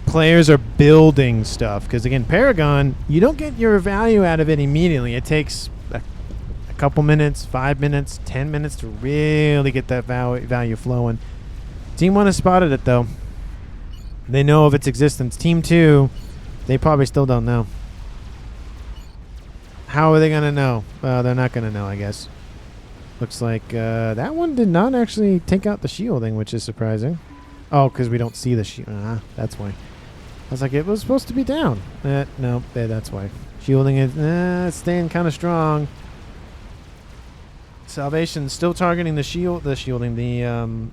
players are building stuff. Because, again, Paragon, you don't get your value out of it immediately. It takes a couple minutes, 5 minutes, 10 minutes to really get that value flowing. Team 1 has spotted it, though. They know of its existence. Team 2, they probably still don't know. How are they going to know? Well, they're not going to know, I guess. Looks like that one did not actually take out the shielding, which is surprising. Oh, because we don't see the shield. That's why. I was like, it was supposed to be down. No, that's why. Shielding is staying kind of strong. Salvation still targeting the shielding. The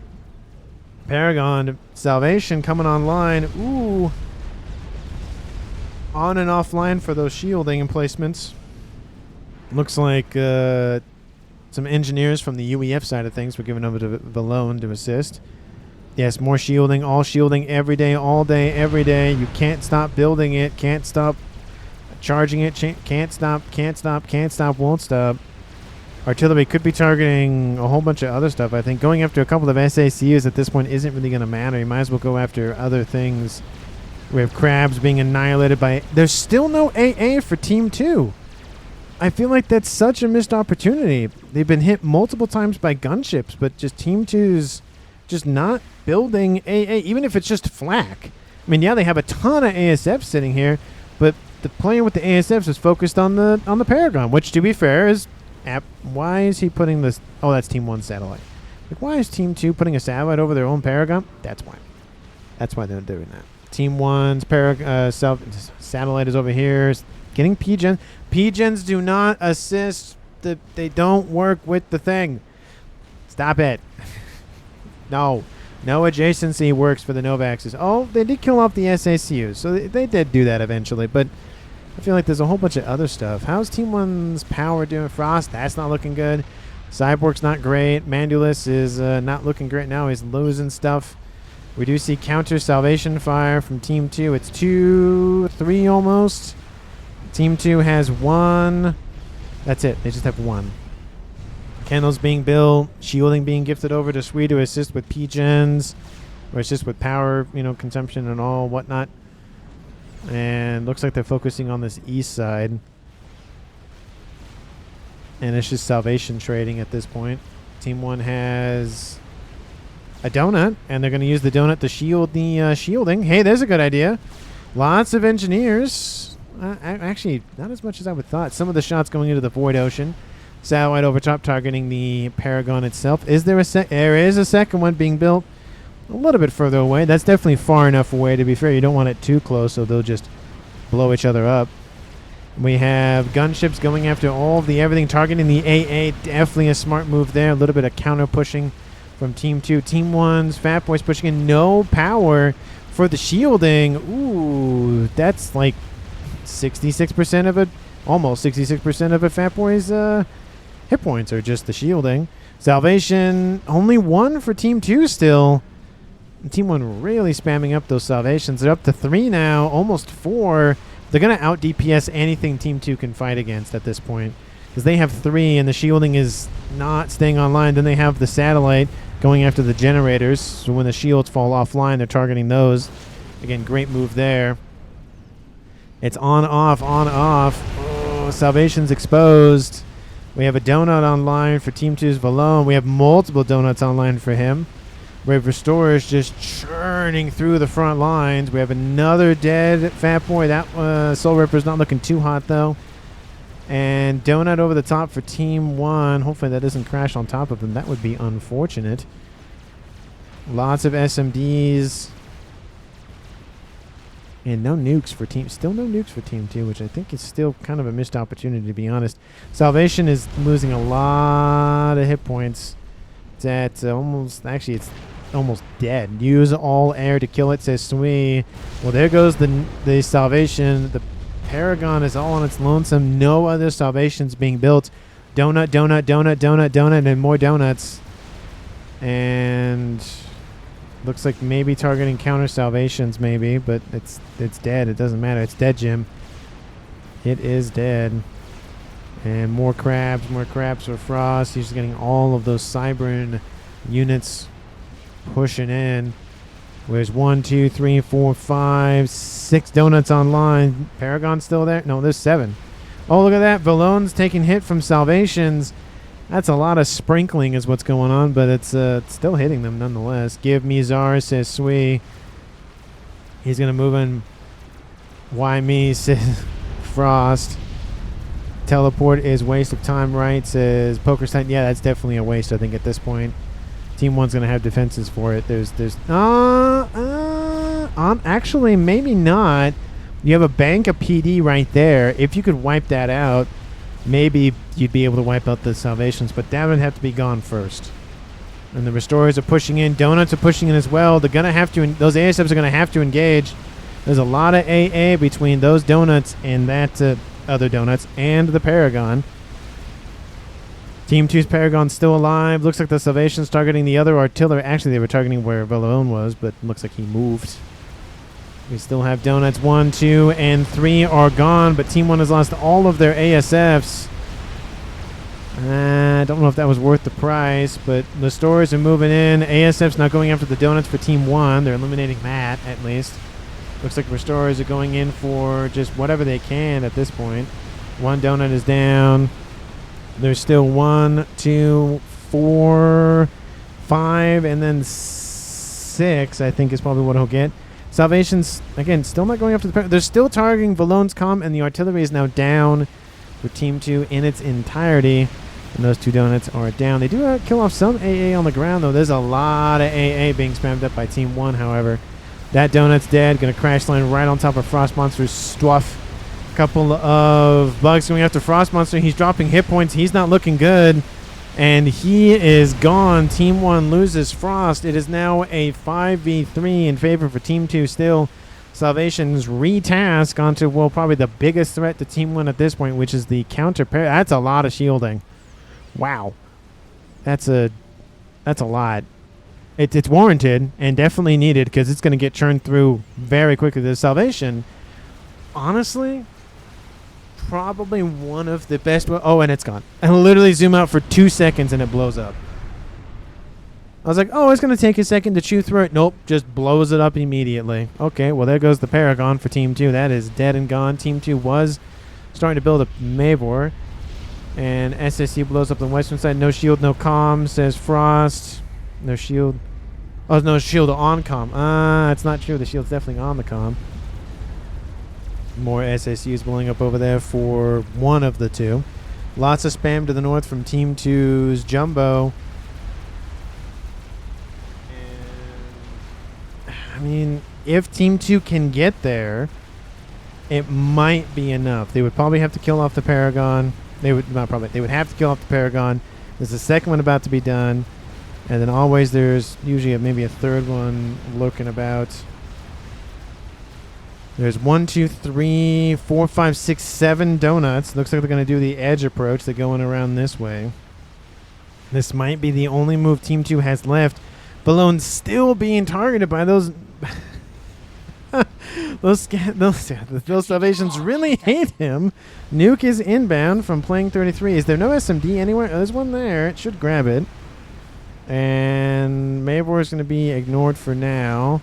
Paragon. Salvation coming online. Ooh. On and offline for those shielding emplacements. Looks like some engineers from the UEF side of things were given over to Valone to assist. Yes, more shielding. All shielding every day, all day, every day. You can't stop building it. Can't stop charging it. Can't stop, can't stop, can't stop, won't stop. Artillery could be targeting a whole bunch of other stuff. I think going after a couple of SACUs at this point isn't really going to matter. You might as well go after other things. We have crabs being annihilated by... There's still no AA for Team 2. I feel like that's such a missed opportunity. They've been hit multiple times by gunships, but just Team 2's just not building AA, even if it's just flak. I mean, yeah, they have a ton of ASFs sitting here, but the player with the ASFs is focused on the Paragon, which, to be fair, is... Why is he putting this... Oh, that's Team 1 satellite. Like, why is Team 2 putting a satellite over their own Paragon? That's why. That's why they're doing that. Team 1's satellite is over here. Getting P-gens. P-gens do not assist. They don't work with the thing. Stop it. No. No adjacency works for the Novaxes. Oh, they did kill off the SACUs. So they did do that eventually. But I feel like there's a whole bunch of other stuff. How's Team 1's power doing? Frost, that's not looking good. Cyborg's not great. Mandulus is not looking great now. He's losing stuff. We do see counter salvation fire from Team 2. It's 2-3 almost. Team 2 has 1. That's it. They just have 1. Candles being built. Shielding being gifted over to Swede to assist with P-gens. Or assist with power, consumption and all whatnot. And looks like they're focusing on this east side. And it's just salvation trading at this point. Team 1 has a donut, and they're going to use the donut to shield the shielding. Hey, there's a good idea. Lots of engineers. Actually, not as much as I would thought. Some of the shots going into the Void Ocean. Satellite over top targeting the Paragon itself. Is there there is a second one being built. A little bit further away. That's definitely far enough away. To be fair, you don't want it too close, so they'll just blow each other up. We have gunships going after all of the everything, targeting the AA. Definitely a smart move there. A little bit of counter pushing from Team 2. Team 1's Fat Boys pushing in. No power for the shielding. Ooh, that's like 66% of it. Almost 66% of a Fat Boy's hit points are just the shielding. Salvation, only 1 for Team 2 still. Team 1 really spamming up those salvations. They're up to 3 now, almost 4. They're going to out DPS anything Team 2 can fight against at this point, because they have 3 and the shielding is not staying online. Then they have the satellite going after the generators. So when the shields fall offline, they're targeting those. Again, great move there. It's on, off, on, off. Oh, Salvation's exposed. We have a donut online for Team 2's Valone. We have multiple donuts online for him. Brave Restorer is just churning through the front lines. We have another dead Fat Boy. That Soul Ripper's not looking too hot, though. And donut over the top for Team 1. Hopefully that doesn't crash on top of them. That would be unfortunate. Lots of SMDs. And no nukes for Team... Still no nukes for Team 2, which I think is still kind of a missed opportunity, to be honest. Salvation is losing a lot of hit points. It's at almost... Actually, it's almost dead. Use all air to kill it, says Sui. Well, there goes the Salvation. The Paragon is all on its lonesome. No other Salvations being built. Donut, donut, donut, donut, donut, and more donuts. And... looks like maybe targeting counter Salvations, maybe, but it's dead. It doesn't matter. It's dead, Jim. It is dead. And more crabs for Frost. He's getting all of those Cybern units pushing in. There's 1, 2, 3, 4, 5, 6 donuts online. Paragon's still there? No, there's 7. Oh, look at that. Valone's taking hit from Salvations. That's a lot of sprinkling is what's going on, but it's still hitting them nonetheless. Give me Czar, says Sui. He's going to move in. Why me, says Frost. Teleport is waste of time, right, says Poker's Time. Yeah, that's definitely a waste, I think, at this point. Team 1's going to have defenses for it. Actually, maybe not. You have a bank of PD right there. If you could wipe that out, maybe you'd be able to wipe out the Salvations, but that would have to be gone first. And the Restorers are pushing in. Donuts are pushing in as well. They're going to have to... those ASFs are going to have to engage. There's a lot of AA between those donuts and that other donuts and the Paragon. Team 2's Paragon's still alive. Looks like the Salvation's targeting the other artillery. Actually, they were targeting where Valone was, but looks like he moved. We still have donuts. 1, 2, and 3 are gone, but Team 1 has lost all of their ASFs. I don't know if that was worth the price, but the stores are moving in. ASF's not going after the donuts for Team 1. They're eliminating Matt, at least. Looks like Restorers are going in for just whatever they can at this point. 1 donut is down. There's still 1, 2, 4, 5, and then 6, I think, is probably what he'll get. Salvation's, again, still not going after the... They're still targeting Valone's comm, and the artillery is now down for Team 2 in its entirety. And those 2 donuts are down. They do kill off some AA on the ground, though. There's a lot of AA being spammed up by Team 1, however. That donut's dead. Going to crash land right on top of Frost Monster's stuff. A couple of bugs going after Frost Monster. He's dropping hit points. He's not looking good. And he is gone. Team 1 loses Frost. It is now a 5v3 in favor for Team 2 still. Salvation's retask onto, well, probably the biggest threat to Team 1 at this point, which is the counter pair. That's a lot of shielding. Wow. That's a lot. It's warranted and definitely needed because it's going to get churned through very quickly. The Salvation, honestly, probably one of the best. Oh, and it's gone. I literally zoom out for 2 seconds and it blows up. I was like, oh, it's going to take a second to chew through it. Nope, just blows it up immediately. Okay, well, there goes the Paragon for Team 2. That is dead and gone. Team 2 was starting to build a Mavor. And SSC blows up the western side. No shield, no comm, says Frost. No shield. Oh, no shield on comm. It's not true. The shield's definitely on the comm. More SSUs blowing up over there for one of the 2. Lots of spam to the north from Team 2's Jumbo. And, I mean, if Team 2 can get there, it might be enough. They would probably have to kill off the Paragon. They would not probably. They would have to kill off the Paragon. There's a second one about to be done. And then always there's usually maybe a third one lurking about. There's 1, 2, 3, 4, 5, 6, 7 donuts. Looks like they're going to do the edge approach. They're going around this way. This might be the only move Team 2 has left. Valone's still being targeted by those those salvations really hate him. Nuke is inbound from playing 33. Is there no SMD anywhere? Oh, there's one there. It should grab it. And Mavor is going to be ignored for now.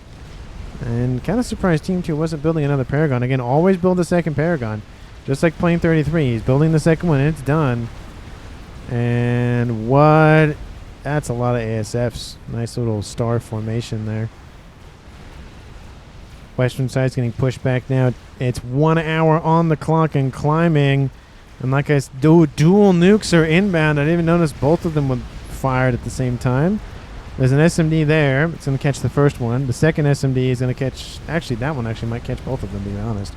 And kind of surprised Team 2 wasn't building another Paragon. Again, always build a second Paragon. Just like playing 33. He's building the second one and it's done. And what? That's a lot of ASFs. Nice little star formation there. Western side's getting pushed back now. It's 1 hour on the clock and climbing. And like I said, dual nukes are inbound. I didn't even notice both of them were fired at the same time. There's an SMD there. It's going to catch the first one. The second SMD is going to catch... Actually, that one actually might catch both of them, to be honest.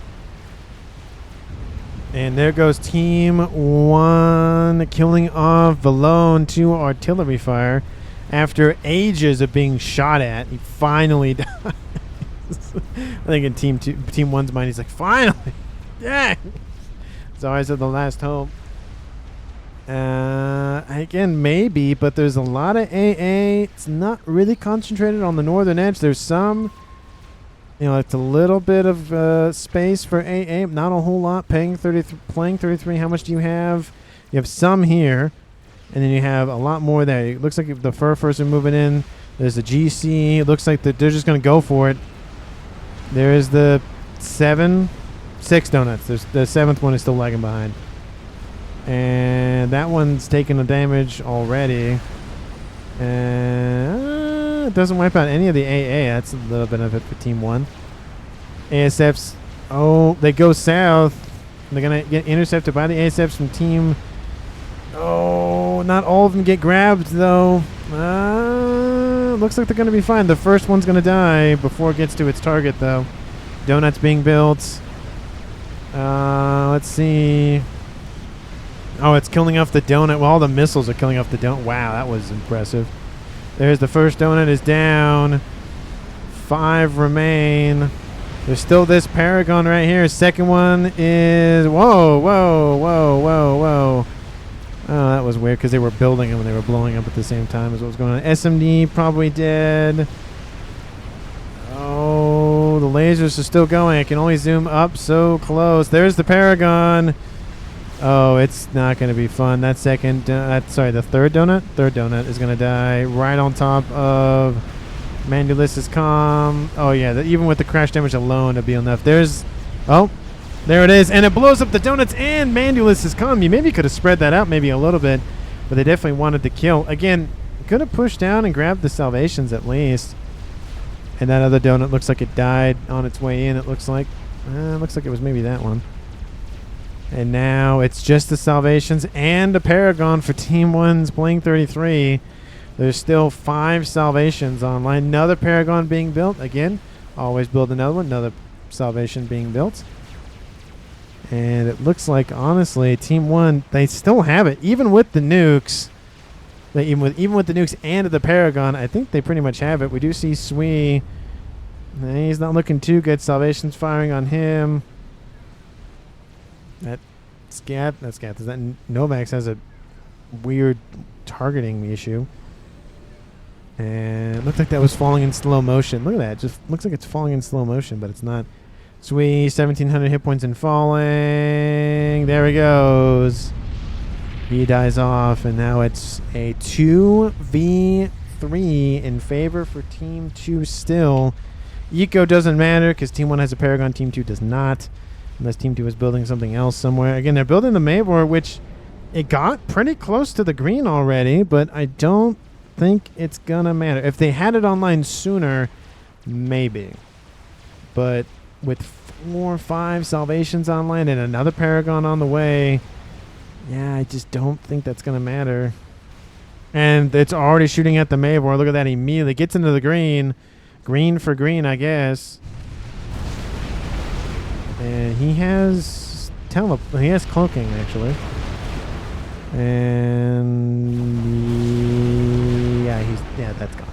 And there goes Team 1 killing off the lone 2 artillery fire. After ages of being shot at, he finally died. I think in Team 1's mind, he's like, finally! Dang! It's always at the last hope. Again, maybe, but there's a lot of AA. It's not really concentrated on the northern edge. There's some, it's a little bit of space for AA. Not a whole lot. Playing 33, how much do you have? You have some here, and then you have a lot more there. It looks like the first are moving in. There's a GC. It looks like they're just going to go for it. There is the 6 donuts. There's the 7th one is still lagging behind. And that one's taking the damage already. It doesn't wipe out any of the AA. That's a little benefit for Team 1. ASFs, they go south. They're going to get intercepted by the ASFs from Team... not all of them get grabbed, though. Looks like they're going to be fine. The first one's going to die before it gets to its target, though. Donuts being built. Let's see... it's killing off the donut. Well, all the missiles are killing off the donut. Wow, that was impressive. There's the first donut is down. 5 remain. There's still this Paragon right here. Second one is... Whoa. Oh, that was weird because they were building them and they were blowing up at the same time as what was going on. SMD probably dead. Oh, the lasers are still going. I can only zoom up so close. There's the Paragon. Oh, it's not going to be fun. That second, the third donut? Third donut is going to die right on top of Mandulis's comm. Oh, yeah, even with the crash damage alone, it'll be enough. There it is. And it blows up the donuts and Mandulis's comm. You maybe could have spread that out maybe a little bit, but they definitely wanted to kill. Again, could have pushed down and grabbed the salvations at least. And that other donut looks like it died on its way in, it looks like. Looks like it was maybe that one. And now it's just the salvations and a Paragon for Team 1's playing 33. There's still 5 salvations online. Another Paragon being built. Again, always build another one. Another salvation being built. And it looks like, honestly, Team 1, they still have it. Even with the nukes, even with the nukes and the Paragon, I think they pretty much have it. We do see Sui. He's not looking too good. Salvation's firing on him. That Scat. Novax has a weird targeting issue. And it looked like that was falling in slow motion. Look at that. Just looks like it's falling in slow motion, but it's not. Sweet. 1,700 hit points and falling. There he goes. He dies off, and now it's a 2v3 in favor for Team 2 still. Eco doesn't matter because Team 1 has a Paragon, Team 2 does not. Unless Team 2 is building something else somewhere. Again, they're building the Mavor, which it got pretty close to the green already, but I don't think it's going to matter. If they had it online sooner, maybe. But with 4 or 5 salvations online and another Paragon on the way, yeah, I just don't think that's going to matter. And it's already shooting at the Mavor. Look at that. He immediately gets into the green. Green for green, I guess. And he has cloaking, actually. And yeah, that's gone.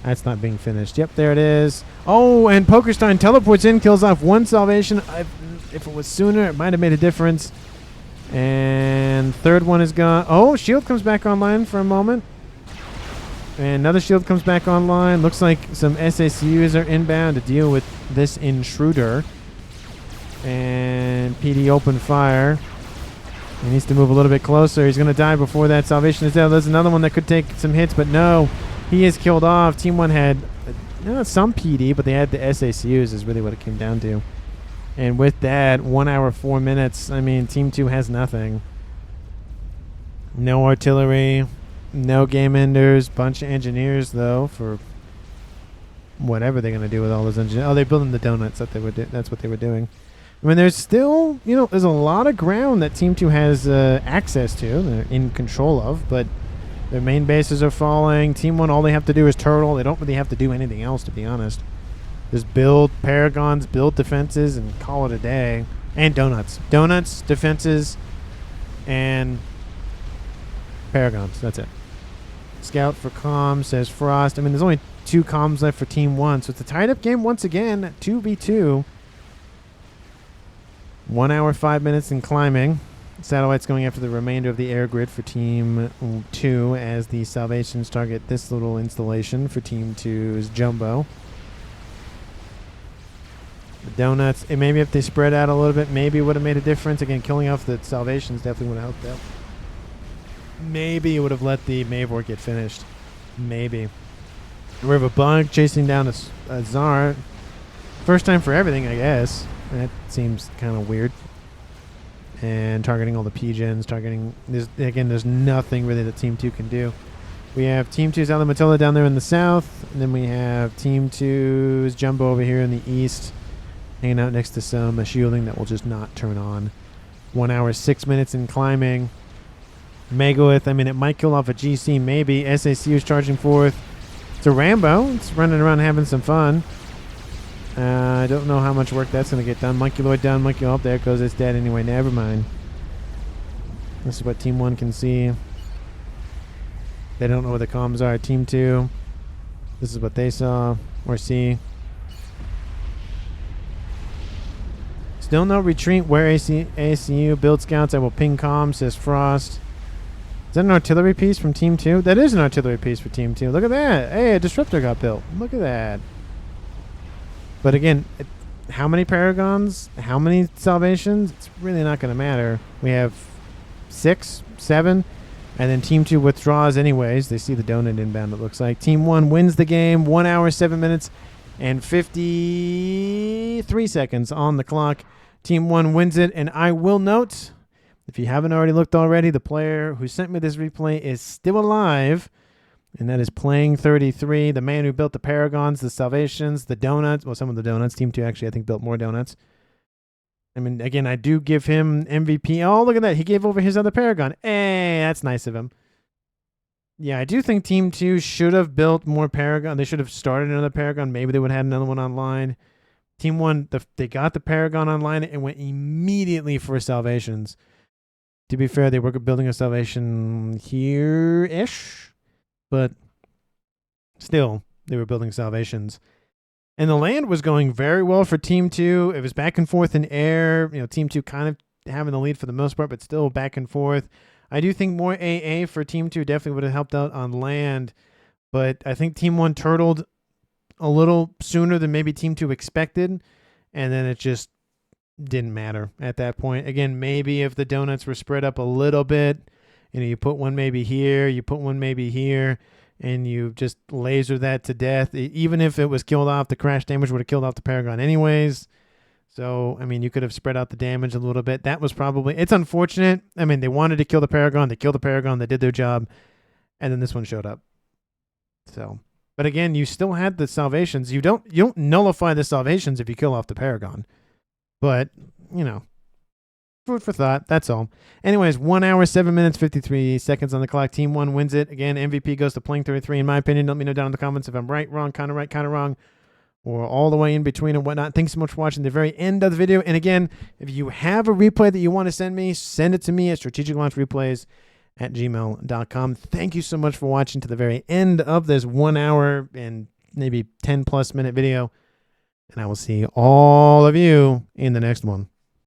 That's not being finished. Yep, there it is. Oh, and Pokerstein teleports in, kills off 1 salvation. If it was sooner, it might have made a difference. And third one is gone. Oh, shield comes back online for a moment. And another shield comes back online. Looks like some SACUs are inbound to deal with this intruder. And PD open fire. He needs to move a little bit closer. He's going to die before that. Salvation is down. There's another one that could take some hits, but no. He is killed off. Team 1 had some PD, but they had the SACUs is really what it came down to. And with that, 1 hour, 4 minutes, I mean, Team 2 has nothing. No artillery, no game enders, bunch of engineers, though, for whatever they're going to do with all those engineers. Oh, they're building the donuts. That's what they were doing. I mean, there's still, there's a lot of ground that Team 2 has access to, they're in control of, but their main bases are falling. Team 1, all they have to do is turtle. They don't really have to do anything else, to be honest. Just build paragons, build defenses, and call it a day. And donuts. Donuts, defenses, and paragons. That's it. Scout for comms, says Frost. I mean, there's only 2 comms left for Team 1, so it's a tied-up game once again, 2v2. 1 hour, 5 minutes in climbing. Satellites going after the remainder of the air grid for Team 2 as the Salvations target this little installation for Team 2's Jumbo. The donuts, and maybe if they spread out a little bit, maybe it would have made a difference. Again, killing off the Salvations definitely would have helped out. Maybe it would have let the Mavor get finished. Maybe. We have a bug chasing down a Tsar. First time for everything, I guess. That seems kind of weird. And targeting all the P-gens, there's nothing really that Team 2 can do. We have Team 2's Alamatilla down there in the south, and then we have Team 2's Jumbo over here in the east, hanging out next to some shielding that will just not turn on. 1 hour, 6 minutes in climbing. Megalith, I mean, it might kill off a GC, maybe. SACU is charging forth. It's a Rambo. It's running around having some fun. I don't know how much work that's going to get done. Monkey Lord down, Monkey up. There it goes. It's dead anyway. Never mind. This is what Team 1 can see. They don't know where the comms are. Team 2. This is what they saw or see. Still no retreat. Where ACU build scouts. I will ping comms, says Frost. Is that an artillery piece from Team 2? That is an artillery piece for Team 2. Look at that. Hey, a disruptor got built. Look at that. But again, how many paragons? How many salvations? It's really not going to matter. We have 6, 7, and then Team 2 withdraws anyways. They see the donut inbound, it looks like. Team 1 wins the game. 1 hour, 7 minutes, and 53 seconds on the clock. Team 1 wins it, and I will note, if you haven't already looked already, the player who sent me this replay is still alive. And that is Playing 33, the man who built the Paragons, the Salvations, the donuts. Well, some of the donuts. Team 2 actually, I think, built more donuts. I mean, again, I do give him MVP. Oh, look at that. He gave over his other Paragon. Hey, that's nice of him. Yeah, I do think Team 2 should have built more Paragon. They should have started another Paragon. Maybe they would have had another one online. Team 1, they got the Paragon online and went immediately for Salvations. To be fair, they were building a Salvation here-ish. But still, they were building Salvations. And the land was going very well for Team 2. It was back and forth in air. Team 2 kind of having the lead for the most part, but still back and forth. I do think more AA for Team 2 definitely would have helped out on land. But I think Team 1 turtled a little sooner than maybe Team 2 expected. And then it just didn't matter at that point. Again, maybe if the donuts were spread up a little bit, you put one maybe here, you put one maybe here, and you just laser that to death. Even if it was killed off, the crash damage would have killed off the Paragon anyways. So, I mean, you could have spread out the damage a little bit. That was probably... It's unfortunate. I mean, they wanted to kill the Paragon. They killed the Paragon. They did their job. And then this one showed up. So... But again, you still had the Salvations. You don't nullify the Salvations if you kill off the Paragon. But, food for thought. That's all. Anyways, 1 hour, 7 minutes, 53 seconds on the clock. Team 1 wins it. Again, MVP goes to Playing 33, in my opinion. Let me know down in the comments if I'm right, kind of wrong, or all the way in between and whatnot. Thanks so much for watching the very end of the video. And again, if you have a replay that you want to send me, send it to me at strategiclaunchreplays@gmail.com. Thank you so much for watching to the very end of this 1 hour and maybe 10+ minute video. And I will see all of you in the next one.